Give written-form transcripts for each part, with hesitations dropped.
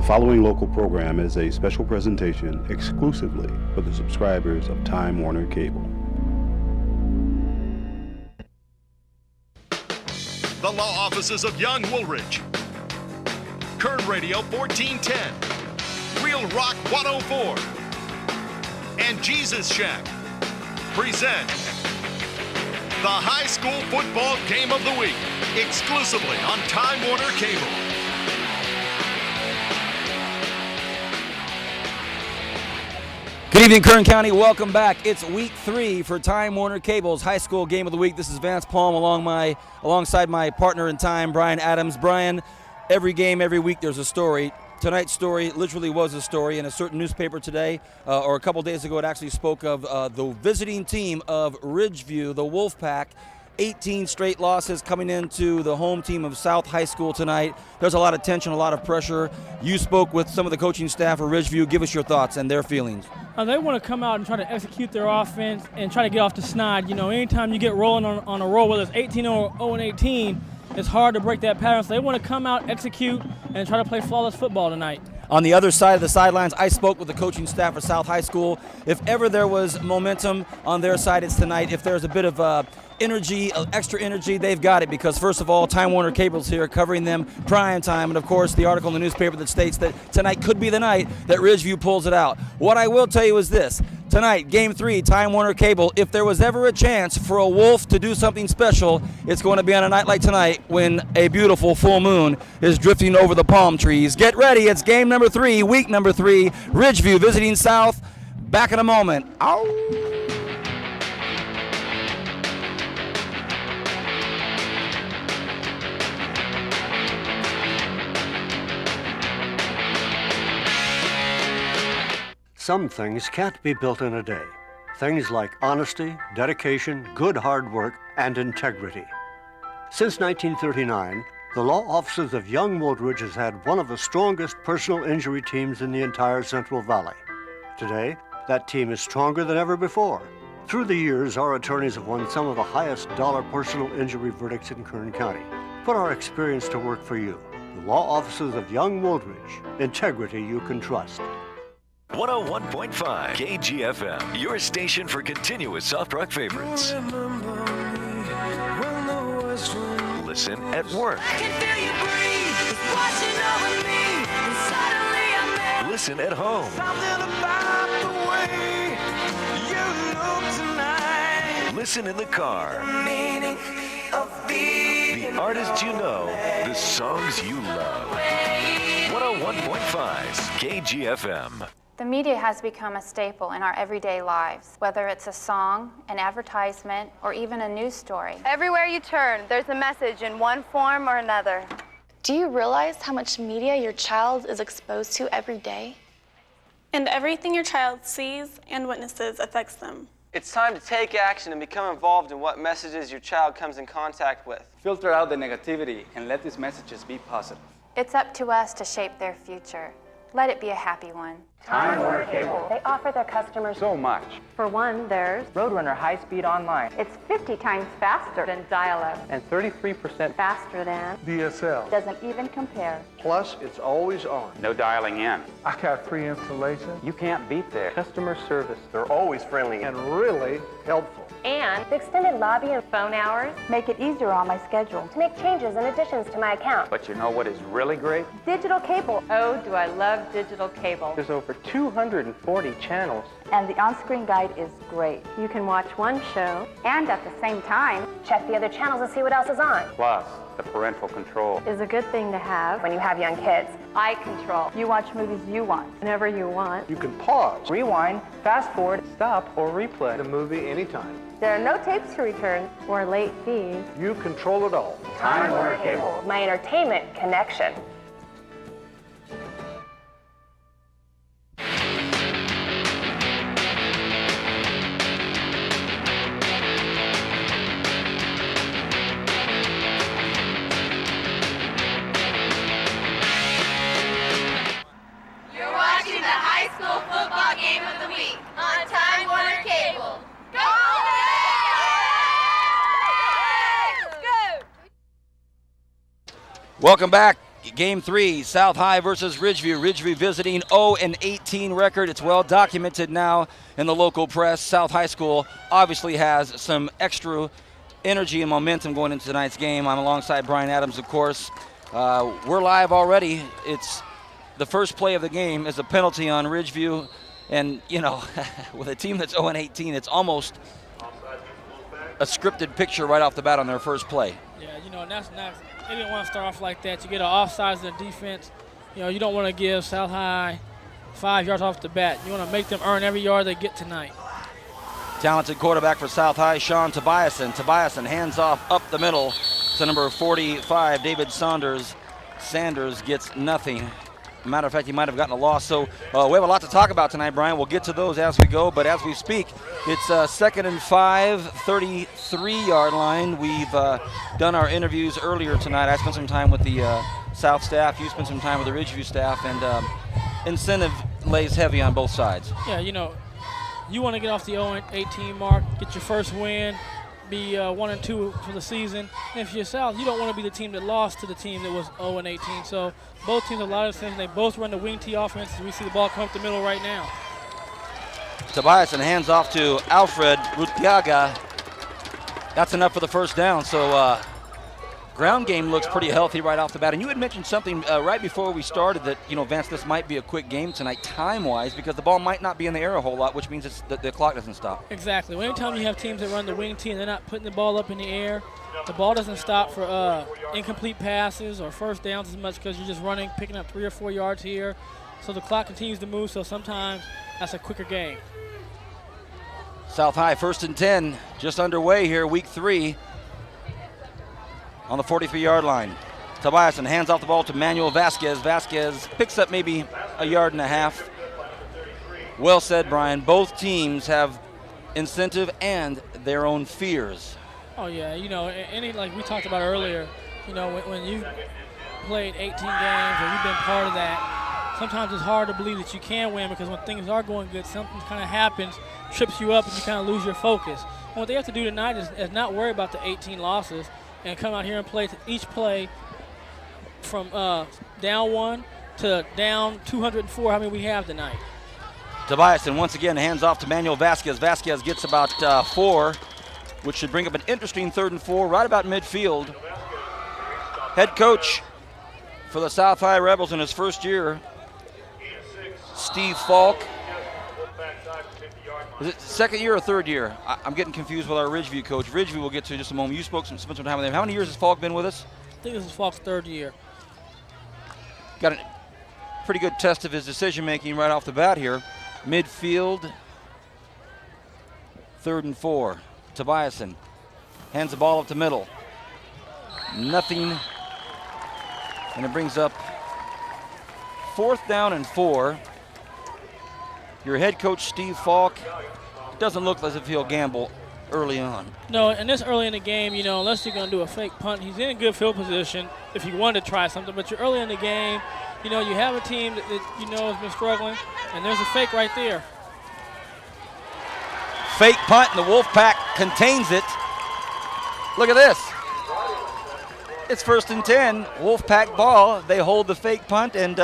following local program is a special presentation exclusively for the subscribers of Time Warner Cable. The law offices of Young Woolridge. Kern Radio 1410. Real Rock 104. And Jesus Shack present the High School Football Game of the Week, exclusively on Time Warner Cable. Good evening, Kern County. Welcome back. It's week 3 for Time Warner Cable's High School Game of the Week. This is Vance Palm alongside my partner in time, Brian Adams. Brian, every game, every week, there's a story. Tonight's story literally was a story in a certain newspaper today, or a couple days ago, it actually spoke of the visiting team of Ridgeview, the Wolfpack. 18 straight losses coming into the home team of South High School tonight. There's a lot of tension, a lot of pressure. You spoke with some of the coaching staff of Ridgeview. Give us your thoughts and their feelings. They want to come out and try to execute their offense and try to get off the snide. You know, anytime you get rolling on a roll, whether it's 18 or 0-18, it's hard to break that pattern. So they want to come out, execute, and try to play flawless football tonight. On the other side of the sidelines, I spoke with the coaching staff of South High School. If ever there was momentum on their side, it's tonight. If there's a bit of energy, extra energy, they've got it, because first of all, Time Warner Cable's here covering them prime time, and of course the article in the newspaper that states that tonight could be the night that Ridgeview pulls it out. What I will tell you is this: tonight, Game 3, Time Warner Cable, if there was ever a chance for a Wolf to do something special, it's going to be on a night like tonight when a beautiful full moon is drifting over the palm trees. Get ready, it's game number 3, week number 3, Ridgeview visiting South. Back in a moment. Ow! Some things can't be built in a day. Things like honesty, dedication, good hard work, and integrity. Since 1939, the law offices of Young Woolridge has had one of the strongest personal injury teams in the entire Central Valley. Today, that team is stronger than ever before. Through the years, our attorneys have won some of the highest dollar personal injury verdicts in Kern County. Put our experience to work for you. The law offices of Young Woolridge. Integrity you can trust. 101.5 KGFM, your station for continuous soft rock favorites. Listen at work. I can feel you breathe, it's washing over me, and suddenly I'm there. Listen at home. Something about the way you look tonight. Listen in the car. The meaning of being The artists you know, the songs you love. 101.5 KGFM. The media has become a staple in our everyday lives, whether it's a song, an advertisement, or even a news story. Everywhere you turn, there's a message in one form or another. Do you realize how much media your child is exposed to every day? And everything your child sees and witnesses affects them. It's time to take action and become involved in what messages your child comes in contact with. Filter out the negativity and let these messages be positive. It's up to us to shape their future. Let it be a happy one. Time Warner Cable. They offer their customers so much. For one, there's Roadrunner high-speed online. It's 50 times faster than dial-up. And 33% faster than DSL. Doesn't even compare. Plus, it's always on. No dialing in. I got free installation. You can't beat their customer service. They're always friendly and really helpful. And the extended lobby and phone hours make it easier on my schedule to make changes and additions to my account. But you know what is really great? Digital cable. Oh, do I love digital cable. There's over 240 channels. And the on-screen guide is great. You can watch one show and at the same time check the other channels and see what else is on. Plus, the parental control is a good thing to have when you have young kids. Eye control. You watch movies you want, whenever you want. You can pause, rewind, fast forward, stop, or replay the movie anytime. There are no tapes to return or late fees. You control it all. Time Warner Cable. My entertainment connection. Welcome back Game 3, South High versus Ridgeview. Ridgeview visiting 0-18 record. It's well documented now in the local press. South High School obviously has some extra energy and momentum going into tonight's game. I'm alongside Brian Adams, of course. We're live already. It's the first play of the game is a penalty on Ridgeview. And, you know, with a team that's 0-18, it's almost a scripted picture right off the bat on their first play. Yeah, you know, and that's not. They didn't want to start off like that. You get an offsides in the defense. You know, you don't want to give South High 5 yards off the bat. You want to make them earn every yard they get tonight. Talented quarterback for South High, Sean Tobiasen. Tobiasen hands off up the middle to number 45, David Saunders. Sanders gets nothing. Matter of fact, he might have gotten a loss. So we have a lot to talk about tonight, Brian. We'll get to those as we go. But as we speak, it's 2nd and 5, 33-yard line. We've done our interviews earlier tonight. I spent some time with the South staff. You spent some time with the Ridgeview staff. And incentive lays heavy on both sides. Yeah, you know, you want to get off the 0-18 mark, get your first win, be 1-2 for the season. And if you're South, you don't want to be the team that lost to the team that was 0-18. So both teams have a lot of things. They both run the wing T offense. We see the ball come up the middle right now. Tobiasen hands off to Alfred Rutiaga. That's enough for the first down. So ground game looks pretty healthy right off the bat. And you had mentioned something right before we started that, you know, Vance, this might be a quick game tonight time-wise because the ball might not be in the air a whole lot, which means the clock doesn't stop. Exactly. Well, anytime you have teams that run the wing T and they're not putting the ball up in the air, the ball doesn't stop for incomplete passes or first downs as much because you're just running, picking up 3 or 4 yards here. So the clock continues to move, so sometimes that's a quicker game. South High, 1st and 10, just underway here, week 3. On the 43-yard line. Tobiasen hands off the ball to Manuel Vasquez. Vasquez picks up maybe a yard and a half. Well said, Brian. Both teams have incentive and their own fears. Oh, yeah. You know, like we talked about earlier, you know, when you've played 18 games or you've been part of that, sometimes it's hard to believe that you can win because when things are going good, something kind of happens, trips you up, and you kind of lose your focus. And what they have to do tonight is not worry about the 18 losses and come out here and play each play from down 1 to down 204, how many we have tonight. Tobiasen once again hands off to Manuel Vasquez. Vasquez gets about 4, which should bring up an interesting 3rd and 4 right about midfield. Head coach for the South High Rebels in his first year, Steve Falk. Is it 2nd year or 3rd year? I'm getting confused with our Ridgeview coach. Ridgeview we'll get to in just a moment. You spent some time with him. How many years has Falk been with us? I think this is Falk's 3rd year. Got a pretty good test of his decision-making right off the bat here. Midfield, 3rd and 4. Tobiasen hands the ball up the middle. Nothing. And it brings up 4th down and 4. Your head coach, Steve Falk, doesn't look as if he'll gamble early on. No, and this early in the game, you know, unless you're going to do a fake punt, he's in a good field position if you want to try something. But you're early in the game, you know, you have a team that you know has been struggling, and there's a fake right there. Fake punt, and the Wolfpack contains it. Look at this. It's 1st and 10, Wolfpack ball. They hold the fake punt, and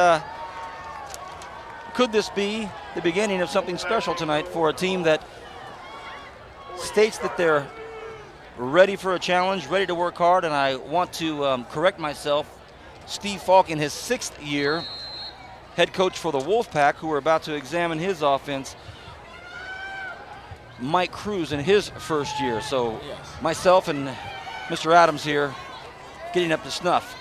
could this be the beginning of something special tonight for a team that states that they're ready for a challenge, ready to work hard? And I want to correct myself. Steve Falk in his 6th year, head coach for the Wolfpack, who we're about to examine his offense. Mike Cruz in his 1st year. So myself and Mr. Adams here getting up to snuff.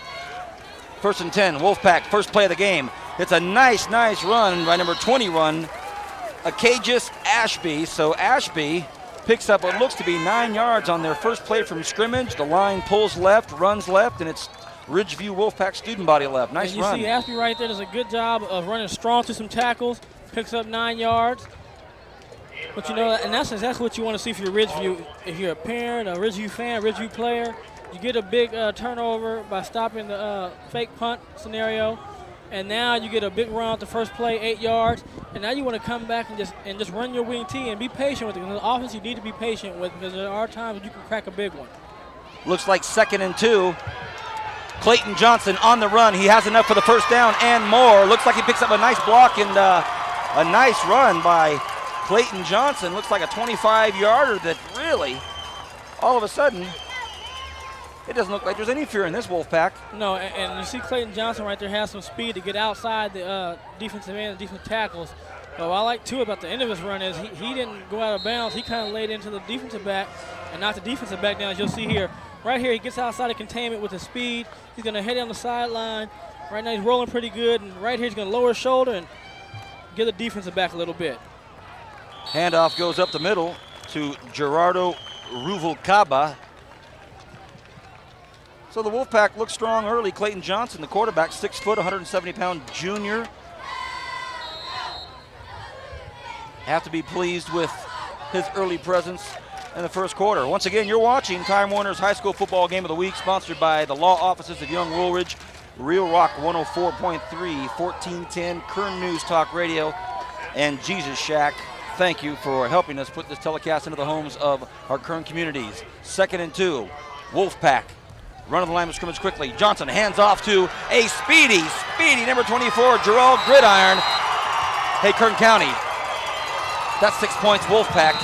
1st and 10, Wolfpack, first play of the game. It's a nice run by number 20 Acagus Ashby. So Ashby picks up what looks to be 9 yards on their first play from scrimmage. The line pulls left, runs left, and it's Ridgeview Wolfpack student body left. Nice run. You see Ashby right there does a good job of running strong through some tackles, picks up 9 yards. But you know, and that's exactly what you want to see for your Ridgeview. If you're a parent, a Ridgeview fan, Ridgeview player, you get a big turnover by stopping the fake punt scenario. And now you get a big run at the first play, 8 yards. And now you want to come back and just run your wing T and be patient with it. In the offense, you need to be patient with because there are times when you can crack a big one. Looks like 2nd and 2. Clayton Johnson on the run. He has enough for the first down and more. Looks like he picks up a nice block and a nice run by Clayton Johnson. Looks like a 25-yarder that really, all of a sudden, it doesn't look like there's any fear in this Wolfpack. No, and you see Clayton Johnson right there has some speed to get outside the defensive end, defensive tackles. But what I like, too, about the end of his run is he didn't go out of bounds. He kind of laid into the defensive back and knocked the defensive back down, as you'll see here. Right here, he gets outside of containment with his speed. He's going to head down the sideline. Right now, he's rolling pretty good. And right here, he's going to lower his shoulder and get the defensive back a little bit. Handoff goes up the middle to Gerardo Ruvalcaba. So the Wolfpack looks strong early. Clayton Johnson, the quarterback, 6 foot, 170-pound junior. Have to be pleased with his early presence in the first quarter. Once again, you're watching Time Warner's High School Football Game of the Week, sponsored by the Law Offices of Young Woolridge, Real Rock 104.3, 1410, Kern News Talk Radio, and Jesus Shack. Thank you for helping us put this telecast into the homes of our Kern communities. 2nd and 2, Wolfpack. Run of the line of scrimmage quickly. Johnson hands off to a speedy number 24, Gerald Gridiron. Hey, Kern County, that's 6 points, Wolfpack.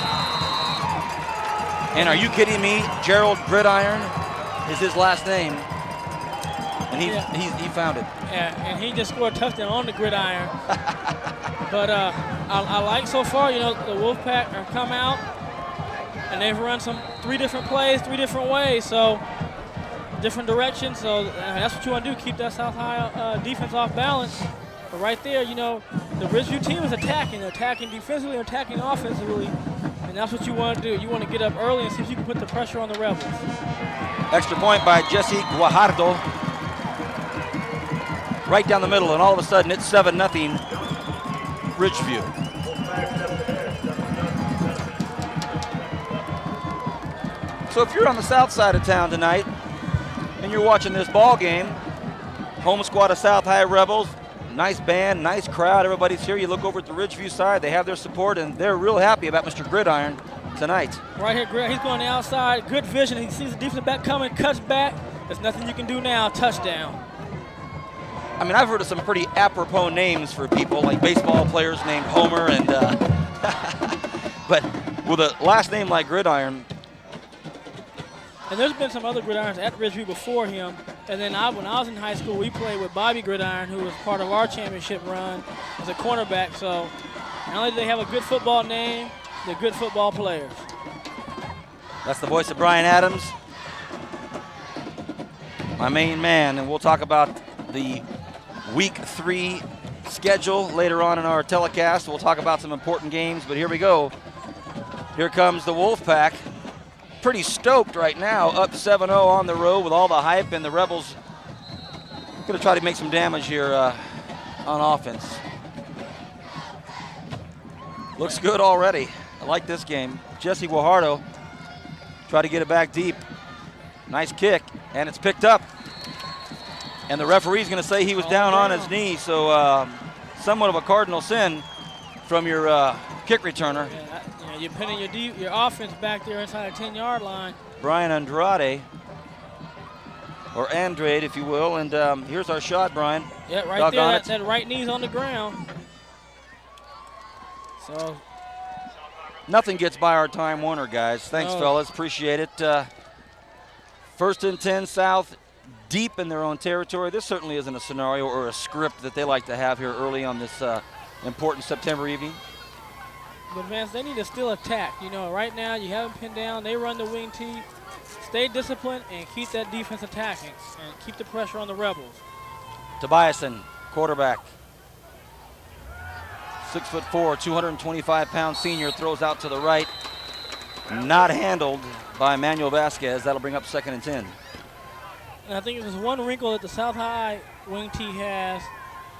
And are you kidding me? Gerald Gridiron is his last name. And he found it. Yeah, and he just scored a touchdown on the gridiron. But I like so far, the Wolfpack have come out, and they've run 3 different plays, 3 different ways. So different directions, so that's what you want to do, keep that South High defense off balance. But right there, the Ridgeview team is attacking. They're attacking defensively, attacking offensively, and that's what you want to do. You want to get up early and see if you can put the pressure on the Rebels. Extra point by Jesse Guajardo. Right down the middle, and all of a sudden it's 7-0 Ridgeview. So if you're on the south side of town tonight, and you're watching this ball game, home squad of South High Rebels, nice band, nice crowd, everybody's here. You look over at the Ridgeview side, they have their support, and they're real happy about Mr. Gridiron tonight. Right here, he's going outside, good vision. He sees the defensive back coming, cuts back. There's nothing you can do now, touchdown. I mean, I've heard of some pretty apropos names for people, like baseball players named Homer, and but with a last name like Gridiron. And there's been some other gridirons at Ridgeview before him. And then when I was in high school, we played with Bobby Gridiron, who was part of our championship run as a cornerback. So not only do they have a good football name, they're good football players. That's the voice of Brian Adams, my main man. And we'll talk about the Week 3 schedule later on in our telecast. We'll talk about some important games, but here we go. Here comes the Wolfpack. Pretty stoked right now, up 7-0 on the road with all the hype, and the Rebels going to try to make some damage here on offense. Looks good already. I like this game. Jesse Guajardo try to get it back deep. Nice kick, and it's picked up. And the referee's going to say he was down on his knee, so somewhat of a cardinal sin from your kick returner. You're pinning your offense back there inside the 10-yard line. Brian Andrade, or Andrade, if you will. And here's our shot, Brian. Yeah, right there. That right knee's on the ground. So nothing gets by our Time Warner, guys. Thanks, fellas. Appreciate it. 1st and 10 South, deep in their own territory. This certainly isn't a scenario or a script that they like to have here early on this important September evening. But, Vance, they need to still attack. Right now you have them pinned down. They run the wing tee. Stay disciplined and keep that defense attacking and keep the pressure on the Rebels. Tobiasen, quarterback. 6'4", 225-pound senior, throws out to the right. Not handled by Emmanuel Vasquez. That'll bring up 2nd and 10. And I think there's one wrinkle that the South High wing tee has,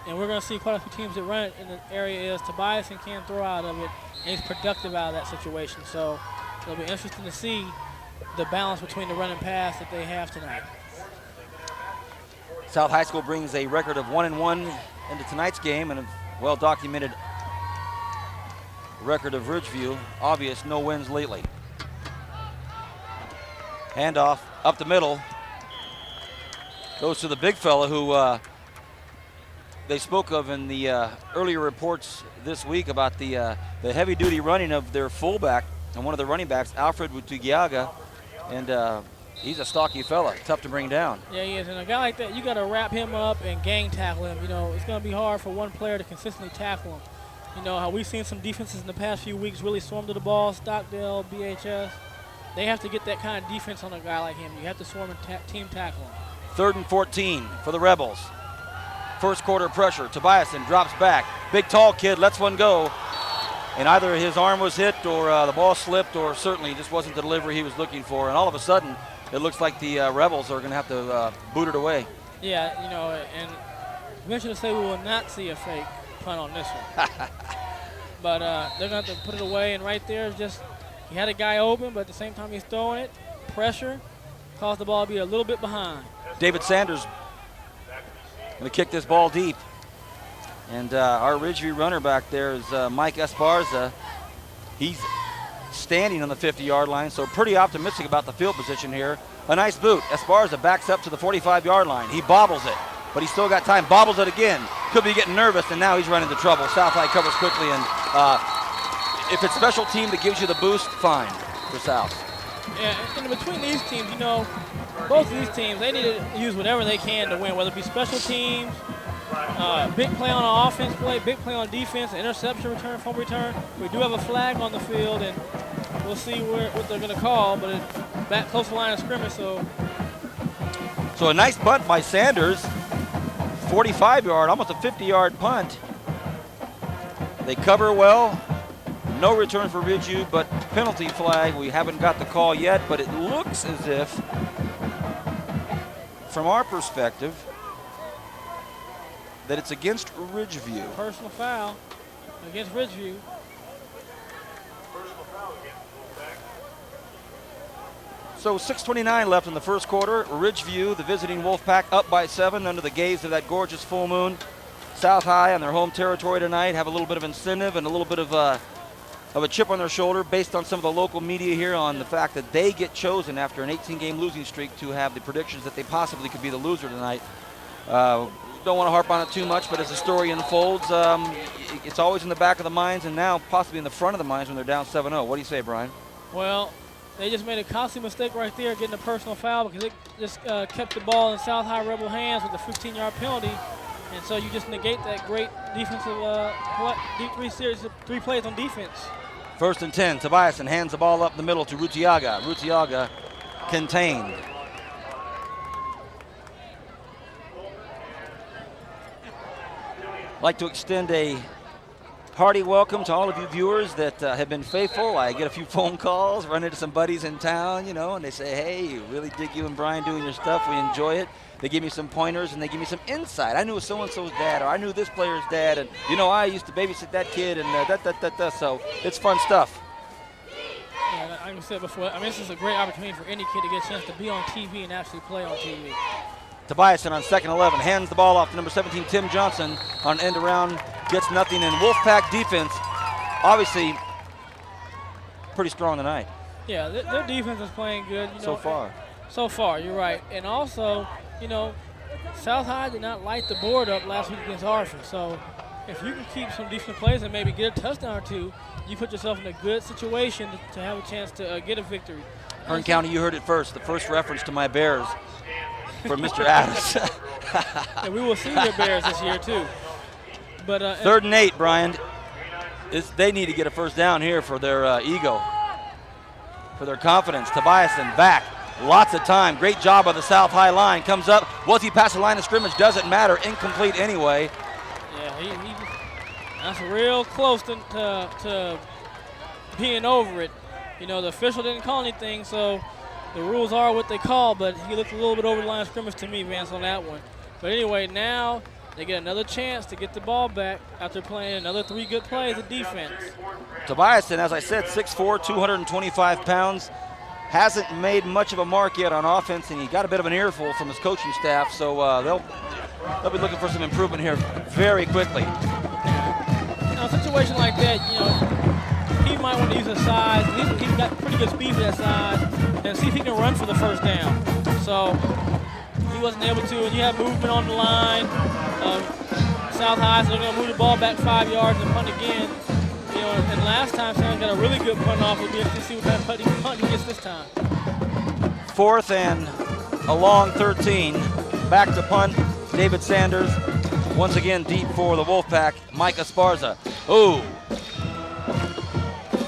and we're going to see quite a few teams that run it in the area, is Tobiasen can't throw out of it, and he's productive out of that situation. So it'll be interesting to see the balance between the run and pass that they have tonight. South High School brings a record of 1-1 into tonight's game, and a well-documented record of Ridgeview. Obvious, no wins lately. Handoff up the middle. Goes to the big fella who they spoke of in the earlier reports this week about the heavy-duty running of their fullback and one of the running backs, Alfred Wutugiaga, and he's a stocky fella, tough to bring down. Yeah, he is, and a guy like that, you got to wrap him up and gang tackle him. You know, it's going to be hard for one player to consistently tackle him. You know how we've seen some defenses in the past few weeks really swarm to the ball, Stockdale, BHS. They have to get that kind of defense on a guy like him. You have to swarm and team tackle him. 3rd and 14 for the Rebels. First quarter pressure. Tobiasen drops back. Big tall kid lets one go. And either his arm was hit or the ball slipped, or certainly just wasn't the delivery he was looking for. And all of a sudden, it looks like the Rebels are going to have to boot it away. Yeah, you know, and venture to say we will not see a fake punt on this one. But they're going to have to put it away, and right there is just, he had a guy open, but at the same time he's throwing it. Pressure caused the ball to be a little bit behind. David Sanders going to kick this ball deep. And our Ridgeview runner back there is Mike Esparza. He's standing on the 50-yard line, so pretty optimistic about the field position here. A nice boot. Esparza backs up to the 45-yard line. He bobbles it, but he's still got time. Bobbles it again. Could be getting nervous, and now he's running into trouble. South High covers quickly, and if it's special team that gives you the boost, fine for South. Yeah, and between these teams, you know, both of these teams, they need to use whatever they can to win, whether it be special teams, big play on offense play, big play on defense, interception return, fumble return. We do have a flag on the field, and we'll see what they're going to call, but it's back close to the line of scrimmage. So a nice punt by Sanders, 45-yard, almost a 50-yard punt. They cover well. No return for Ridgeview, but penalty flag. We haven't got the call yet, but it looks as if, from our perspective, that it's against Ridgeview. Personal foul against Ridgeview. So 6:29 left in the first quarter. Ridgeview, the visiting Wolfpack, up by 7 under the gaze of that gorgeous full moon. South High on their home territory tonight have a little bit of incentive and a little bit of a chip on their shoulder based on some of the local media here on the fact that they get chosen after an 18-game losing streak to have the predictions that they possibly could be the loser tonight. Don't want to harp on it too much, but as the story unfolds, it's always in the back of the minds and now possibly in the front of the minds when they're down 7-0. What do you say, Brian? Well, they just made a costly mistake right there getting a personal foul because it just kept the ball in South High Rebel hands with a 15-yard penalty. And so you just negate that great defensive three plays on defense. 1st and 10. Tobiasen hands the ball up the middle to Rutiaga. Rutiaga contained. Like to extend a hearty welcome to all of you viewers that have been faithful. I get a few phone calls, run into some buddies in town, you know, and they say, hey, really dig you and Brian doing your stuff. We enjoy it. They give me some pointers and they give me some insight. I knew so-and-so's dad, or I knew this player's dad, and, you know, I used to babysit that kid, and so it's fun stuff. Yeah, like I said before, I mean, this is a great opportunity for any kid to get a chance to be on TV and actually play on TV. Tobiasen on 2nd and 11 hands the ball off to number 17, Tim Johnson, on end around, gets nothing. And Wolfpack defense, obviously, pretty strong tonight. Yeah, their defense is playing good. You know, so far. So far, you're right. And also, you know, South High did not light the board up last week against Hartford. So if you can keep some decent plays and maybe get a touchdown or two, you put yourself in a good situation to have a chance to get a victory. Hearn County, you heard it first. The first reference to my Bears from Mr. Adams. And we will see your Bears this year, too. But 3rd and 8, Brian. They need to get a first down here for their ego, for their confidence. Tobiasen back. Lots of time. Great job by the South High line. Comes up. Was he past the line of scrimmage? Doesn't matter. Incomplete anyway. Yeah, that's real close to being over it. You know, the official didn't call anything, so the rules are what they call, but he looked a little bit over the line of scrimmage to me, Vance, on that one. But anyway, now they get another chance to get the ball back after playing another 3 good plays of defense. Tobiasen, as I said, 6'4", 225 pounds. Hasn't made much of a mark yet on offense, and he got a bit of an earful from his coaching staff, so they'll be looking for some improvement here very quickly. In a situation like that, you know, he might want to use his size. He's got pretty good speed for that size, and see if he can run for the first down. So he wasn't able to, and you have movement on the line. South High, so they're going to move the ball back 5 yards and punt again. You know, and last time Sam got a really good punt off. We'll be interested to see what kind of punt he gets this time. 4th and a long 13. Back to punt. David Sanders once again deep for the Wolfpack. Mike Esparza. Oh,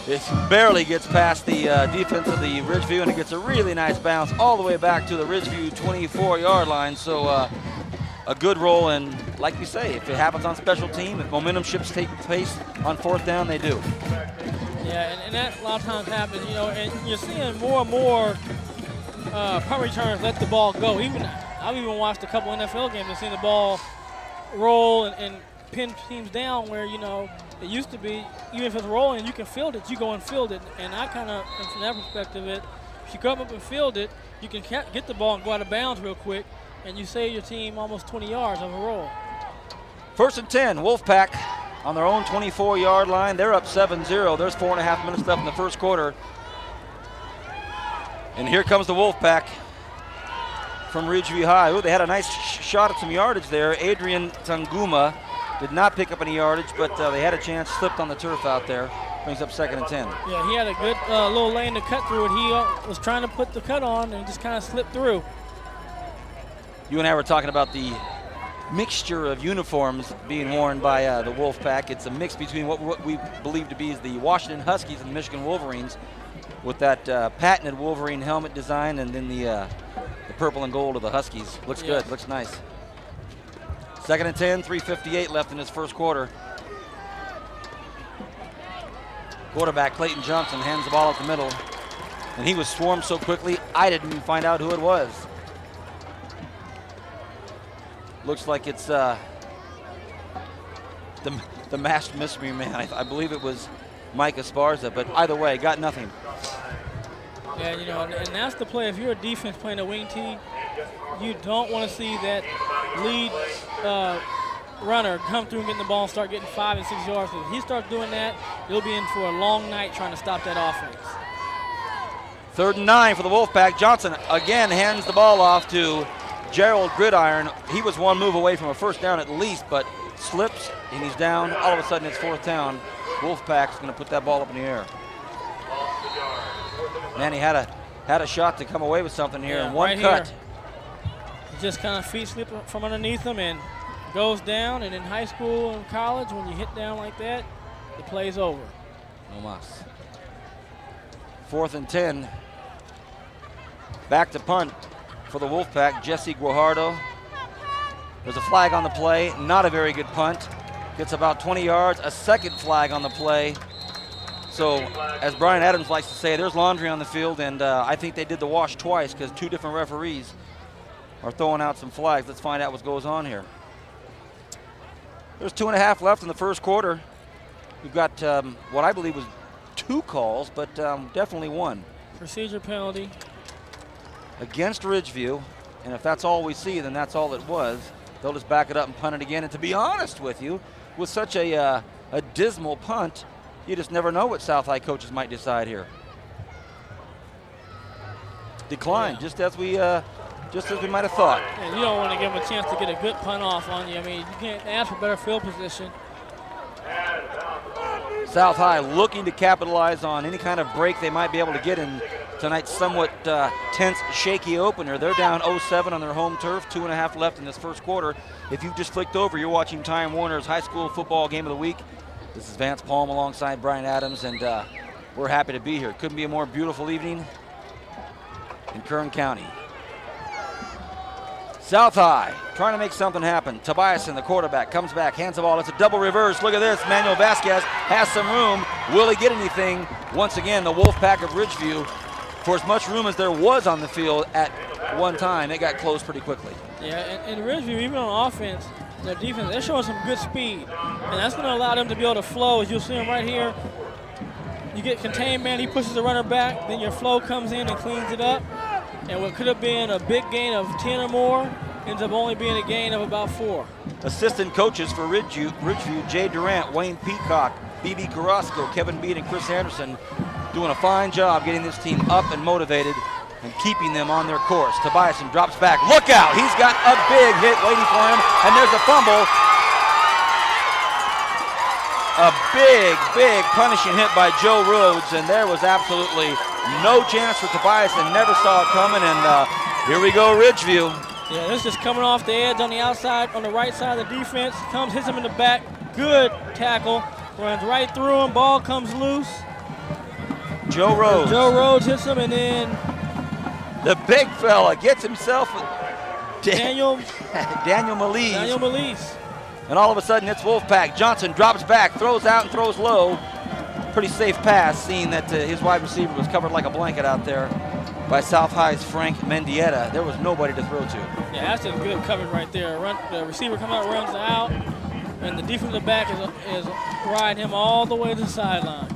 it barely gets past the defense of the Ridgeview, and it gets a really nice bounce all the way back to the Ridgeview 24-yard line. So a good roll, and like you say, if it happens on special team, if momentum shifts take place on 4th down, they do. Yeah, and that a lot of times happens, you know, and you're seeing more and more punt returners let the ball go. I've even watched a couple NFL games and seen the ball roll and pin teams down where, you know, it used to be, even if it's rolling, you can field it, you go and field it. And I kind of, from that perspective, if you come up and field it, you can get the ball and go out of bounds real quick, and you save your team almost 20 yards of a roll. 1st and 10, Wolfpack on their own 24-yard line. They're up 7-0. There's 4.5 minutes left in the first quarter. And here comes the Wolfpack from Ridgeview High. Ooh, they had a nice shot at some yardage there. Adrian Tanguma did not pick up any yardage, but they had a chance, slipped on the turf out there. Brings up 2nd and 10. Yeah, he had a good little lane to cut through, and he was trying to put the cut on and just kind of slipped through. You and I were talking about the mixture of uniforms being worn by the Wolfpack. It's a mix between what we believe to be is the Washington Huskies and the Michigan Wolverines, with that patented Wolverine helmet design, and then the purple and gold of the Huskies. Looks good, looks nice. 2nd and 10, 3:58 left in this first quarter. Quarterback Clayton Johnson hands the ball up the middle, and he was swarmed so quickly I didn't even find out who it was. Looks like it's the masked mystery man. I believe it was Mike Esparza, but either way, got nothing. Yeah, you know, and that's the play. If you're a defense playing a wing tee, you don't want to see that lead runner come through and get the ball and start getting 5 and 6 yards. If he starts doing that, he'll be in for a long night trying to stop that offense. 3rd and 9 for the Wolfpack. Johnson again hands the ball off to Gerald Gridiron. He was one move away from a 1st down at least, but slips and he's down. All of a sudden it's 4th down. Wolfpack's going to put that ball up in the air. Man, he had a shot to come away with something here, and one right cut. Here. Just kind of feet slip from underneath him and goes down. And in high school and college, when you hit down like that, the play's over. No mas. 4th and 10. Back to punt for the Wolfpack. Jesse Guajardo. There's a flag on the play. Not a very good punt. Gets about 20 yards. A second flag on the play. So, as Brian Adams likes to say, there's laundry on the field, and I think they did the wash twice because 2 different referees are throwing out some flags. Let's find out what goes on here. There's 2.5 left in the first quarter. We've got what I believe was 2 calls, but definitely 1. Procedure penalty. Against Ridgeview, and if that's all we see, then that's all it was. They'll just back it up and punt it again. And to be honest with you, with such a dismal punt, you just never know what South High coaches might decide here. Decline, just as we might have thought. And you don't want to give them a chance to get a good punt off on you. I mean, you can't ask for better field position. South High looking to capitalize on any kind of break they might be able to get in tonight's somewhat tense, shaky opener. They're down 0-7 on their home turf, 2.5 left in this first quarter. If you've just flicked over, you're watching Time Warner's high school football game of the week. This is Vance Palm alongside Brian Adams, and we're happy to be here. Couldn't be a more beautiful evening in Kern County. South High trying to make something happen. Tobiasen, the quarterback, comes back, hands the ball. It's a double reverse. Look at this. Manuel Vasquez has some room. Will he get anything? Once again, the Wolfpack of Ridgeview, for as much room as there was on the field at one time, it got closed pretty quickly. Yeah, and Ridgeview, even on offense, their defense, they're showing some good speed. And that's going to allow them to be able to flow. As you'll see them right here, you get contained man, he pushes the runner back, then your flow comes in and cleans it up. And what could have been a big gain of 10 or more ends up only being a gain of about 4. Assistant coaches for Ridgeview, Jay Durant, Wayne Peacock, B.B. Carrasco, Kevin Beat, and Chris Anderson doing a fine job getting this team up and motivated and keeping them on their course. Tobiasen drops back. Look out! He's got a big hit waiting for him, and there's a fumble. A big punishing hit by Joe Rhodes, and there was absolutely no chance for Tobiasen. Never saw it coming, and here we go, Ridgeview. Yeah, this is just coming off the edge on the outside, on the right side of the defense. Comes, hits him in the back. Good tackle. Runs right through him. Ball comes loose. Joe Rhodes. Joe Rhodes hits him, and then the big fella gets himself Daniel Malise. Daniel Malise. And all of a sudden it's Wolfpack. Johnson drops back, throws out and throws low. Pretty safe pass, seeing that his wide receiver was covered like a blanket out there by South High's Frank Mendieta. There was nobody to throw to. Yeah, that's just good coverage right there. The receiver comes out, runs out, and the defensive back is riding him all the way to the sideline.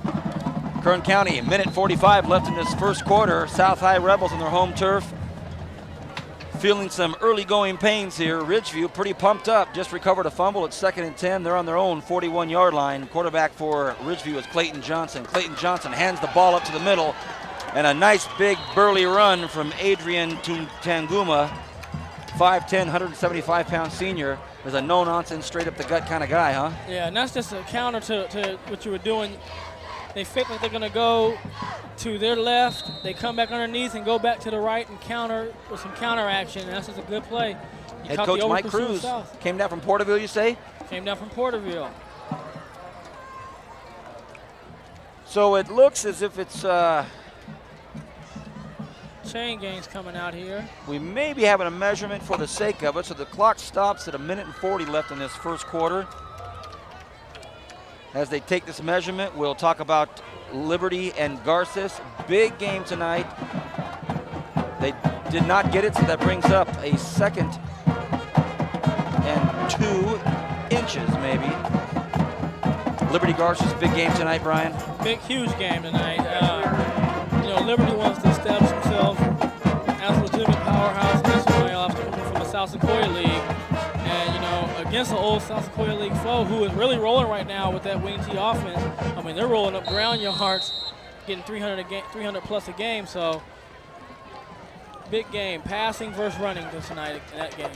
Kern County, a minute 45 left in this first quarter. South High Rebels on their home turf. Feeling some early going pains here. Ridgeview pretty pumped up. Just recovered a fumble at 2nd and 10. They're on their own 41-yard line. Quarterback for Ridgeview is Clayton Johnson. Clayton Johnson hands the ball up to the middle. And a nice big burly run from Adrian Tanguma. 5'10", 175-pound senior. Is a no-nonsense, straight-up-the-gut kind of guy, huh? Yeah, and that's just a counter to what you were doing. They fake like they're going to go to their left. They come back underneath and go back to the right and counter with some counter action. And that's just a good play. Head coach Mike Cruz came down from Porterville, you say? Came down from Porterville. So it looks as if it's chain gangs coming out here. We may be having a measurement for the sake of it. So the clock stops at 1:40 left in this first quarter. As they take this measurement, we'll talk about Liberty and Garces. Big game tonight. They did not get it, so that brings up a 2nd and 2 inches, maybe. Liberty Garces, big game tonight, Brian. Big, huge game tonight. Liberty wants to establish themselves as a legitimate powerhouse against the playoffs coming from the South Sequoia League. And, against the old South Sequoia League foe who is really rolling right now with that wing T offense. I mean, they're rolling up ground yards, getting 300 plus a game. So, big game, passing versus running tonight in that game.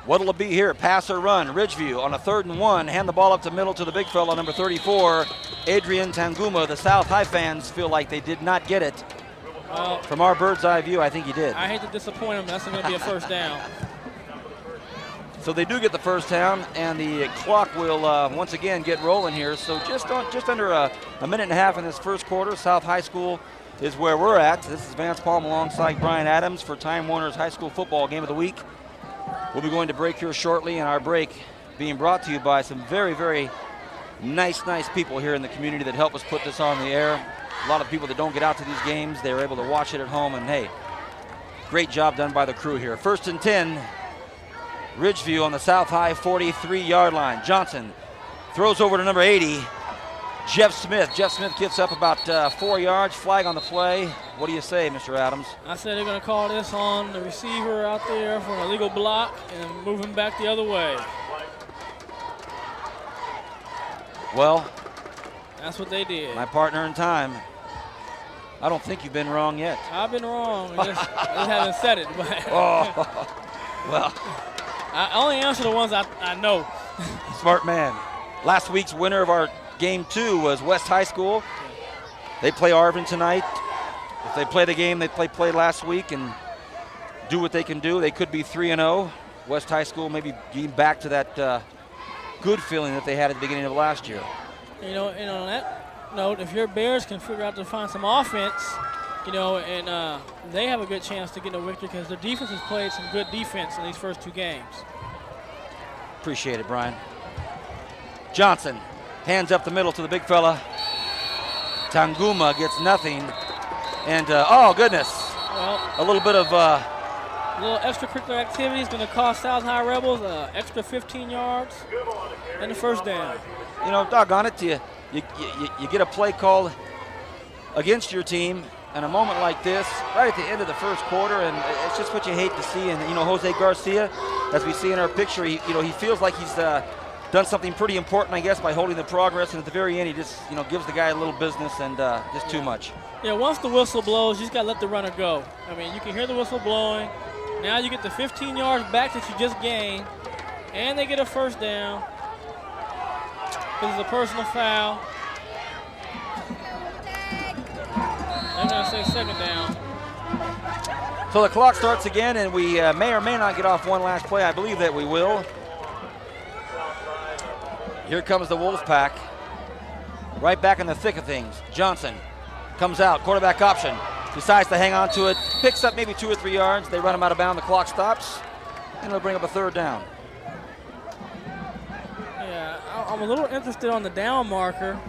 What'll it be here? Pass or run? Ridgeview on a 3rd and 1. Hand the ball up the middle to the big fella, number 34, Adrian Tanguma. The South High fans feel like they did not get it. Well, from our bird's eye view, I think he did. I hate to disappoint him. That's going to be a first down. So they do get the first down, and the clock will once again get rolling here. So just under a minute and a half in this first quarter. South High School is where we're at. This is Vance Palm alongside Brian Adams for Time Warner's High School Football Game of the Week. We'll be going to break here shortly, and our break being brought to you by some very, very nice people here in the community that help us put this on the air. A lot of people that don't get out to these games, they're able to watch it at home, and hey, great job done by the crew here. 1st and 10. Ridgeview on the South High 43-yard line. Johnson throws over to number 80, Jeff Smith. Jeff Smith gets up about 4 yards, flag on the play. What do you say, Mr. Adams? I said they're going to call this on the receiver out there for an illegal block and move him back the other way. Well, that's what they did. My partner in time. I don't think you've been wrong yet. I've been wrong. I just haven't said it. But well. I only answer the ones I know. Smart man. Last week's winner of our game 2 was West High School. They play Arvin tonight. If they play the game they played last week and do what they can do, they could be 3-0. West High School maybe getting back to that good feeling that they had at the beginning of last year. And on that note, if your Bears can figure out to find some offense, and they have a good chance to get a victory because their defense has played some good defense in these first 2 games. Appreciate it, Brian. Johnson hands up the middle to the big fella. Tanguma gets nothing. And, oh, goodness. Well, a little bit of a little extracurricular activity is going to cost South High Rebels extra 15 yards and the first down. Doggone it, you get a play called against your team. And a moment like this, right at the end of the first quarter, and it's just what you hate to see. And Jose Garcia, as we see in our picture, he feels like he's done something pretty important, I guess, by holding the progress, and at the very end, he just, gives the guy a little business and just too much. Yeah, once the whistle blows, you just got to let the runner go. I mean, you can hear the whistle blowing. Now you get the 15 yards back that you just gained, and they get a first down. This is a personal foul. I'm going to say second down. So the clock starts again, and we may or may not get off one last play. I believe that we will. Here comes the Wolfpack. Right back in the thick of things. Johnson comes out, quarterback option. Decides to hang on to it. Picks up maybe 2 or 3 yards. They run him out of bounds. The clock stops, and it'll bring up a third down. Yeah, I'm a little interested on the down marker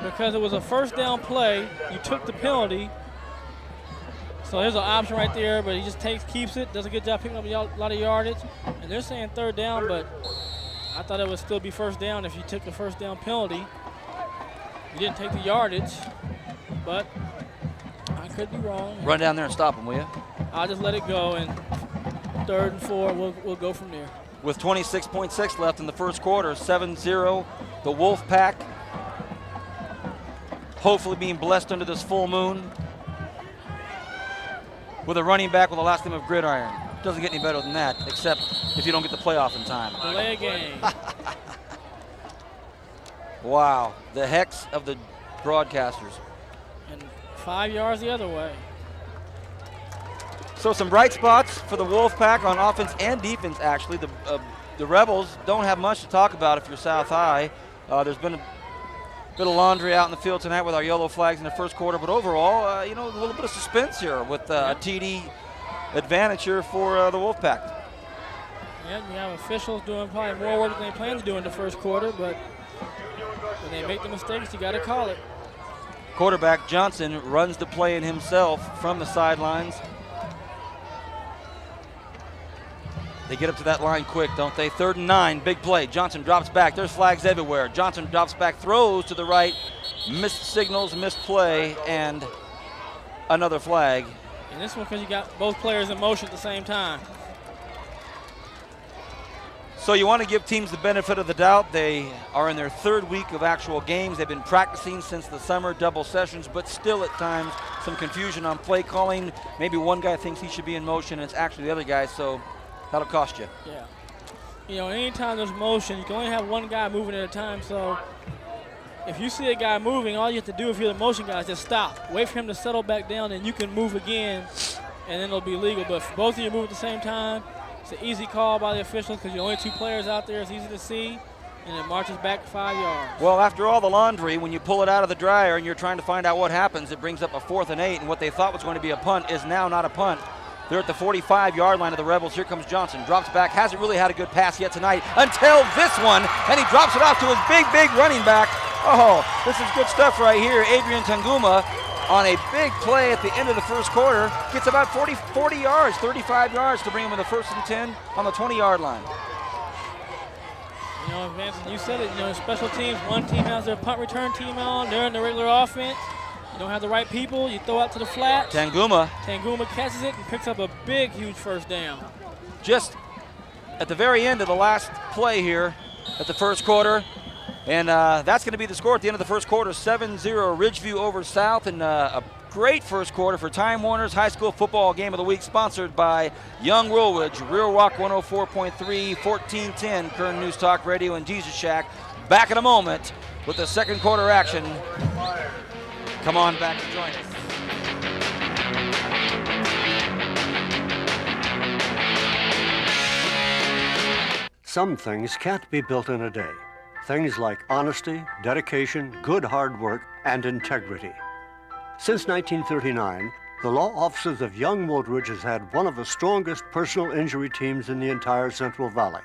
because it was a first down play. You took the penalty. So there's an option right there, but he just keeps it, does a good job picking up a lot of yardage. And they're saying third down, but I thought it would still be first down if you took the first down penalty. You didn't take the yardage, but I could be wrong. Run down there and stop him, will you? I'll just let it go, and 3rd and 4, we'll go from there. With 26.6 left in the first quarter, 7-0, the Wolfpack hopefully being blessed under this full moon with a running back with the last name of Gridiron. Doesn't get any better than that, except if you don't get the playoff in time. Delay a game. Wow, the hex of the broadcasters. And 5 yards the other way. So some bright spots for the Wolfpack on offense and defense, actually. The Rebels don't have much to talk about if you're South High. There's been a bit of laundry out in the field tonight with our yellow flags in the first quarter, but overall, a little bit of suspense here with a TD advantage here for the Wolfpack. Yeah, you have officials doing probably more work than they planned to do in the first quarter, but when they make the mistakes, you got to call it. Quarterback Johnson runs the play in himself from the sidelines. They get up to that line quick, don't they? 3rd and 9, big play. Johnson drops back. There's flags everywhere. Johnson drops back, throws to the right, missed signals, missed play, and another flag. And this one because you got both players in motion at the same time. So you want to give teams the benefit of the doubt. They are in their 3rd week of actual games. They've been practicing since the summer, double sessions, but still at times some confusion on play calling. Maybe one guy thinks he should be in motion, and it's actually the other guy, so that'll cost you. Yeah. Anytime there's motion, you can only have one guy moving at a time, so if you see a guy moving, all you have to do if you're the motion guy is just stop. Wait for him to settle back down, and you can move again, and then it'll be legal. But if both of you move at the same time, it's an easy call by the officials because you're only 2 players out there. It's easy to see, and it marches back 5 yards. Well, after all the laundry, when you pull it out of the dryer and you're trying to find out what happens, it brings up a 4th and 8, and what they thought was going to be a punt is now not a punt. They're at the 45-yard line of the Rebels. Here comes Johnson. Drops back. Hasn't really had a good pass yet tonight until this one, and he drops it off to his big running back. Oh, this is good stuff right here. Adrian Tanguma on a big play at the end of the first quarter. Gets about 40 yards, 35 yards to bring him in the 1st and 10 on the 20-yard line. Vanson, you said it, special teams, one team has their punt return team on. They're in the regular offense. You don't have the right people, you throw out to the flat. Tanguma catches it and picks up a big, huge first down. Just at the very end of the last play here at the first quarter. And that's going to be the score at the end of the first quarter, 7-0 Ridgeview over South. And a great first quarter for Time Warner's High School Football Game of the Week, sponsored by Young Woolwich, Real Rock 104.3, 1410, Kern News Talk Radio, and Jesus Shack. Back in a moment with the second quarter action. Come on back and join us. Some things can't be built in a day. Things like honesty, dedication, good hard work, and integrity. Since 1939, the law offices of Young Woolridge has had one of the strongest personal injury teams in the entire Central Valley.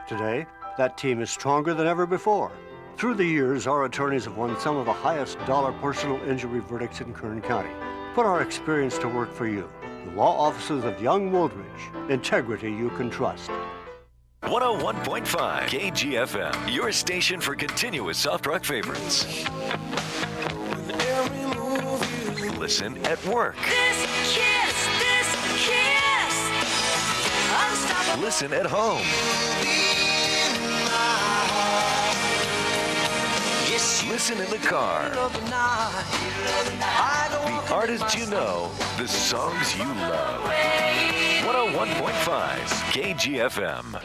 Today, that team is stronger than ever before. Through the years, our attorneys have won some of the highest dollar personal injury verdicts in Kern County. Put our experience to work for you. The law offices of Young Woolridge. Integrity you can trust. 101.5 KGFM, your station for continuous soft rock favorites. Listen at work. This kiss, unstoppable. Listen at home. listen in the car. The artists you know, the songs you love. 101.5 KGFM.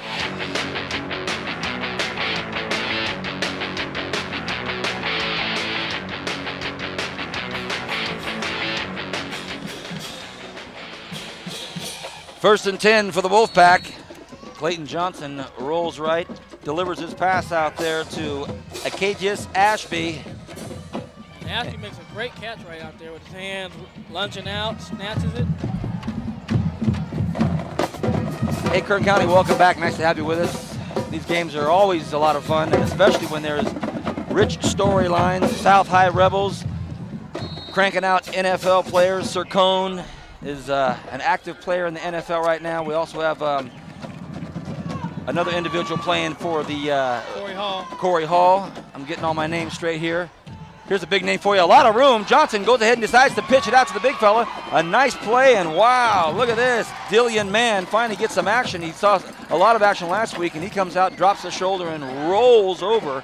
First and 10 for the Wolfpack. Clayton Johnson rolls right, delivers his pass out there to Acacius Ashby. Ashby makes a great catch right out there with his hands lunging out, snatches it. Hey, Kern County, welcome back. Nice to have you with us. These games are always a lot of fun, and especially when there's rich storylines. South High Rebels cranking out NFL players. Sir Cone is an active player in the NFL right now. We also have another individual playing for the Corey Hall. I'm getting all my names straight here. Here's a big name for you. A lot of room. Johnson goes ahead and decides to pitch it out to the big fella. A nice play, and wow, look at this. Dillian Mann finally gets some action. He saw a lot of action last week, and he comes out, drops the shoulder, and rolls over.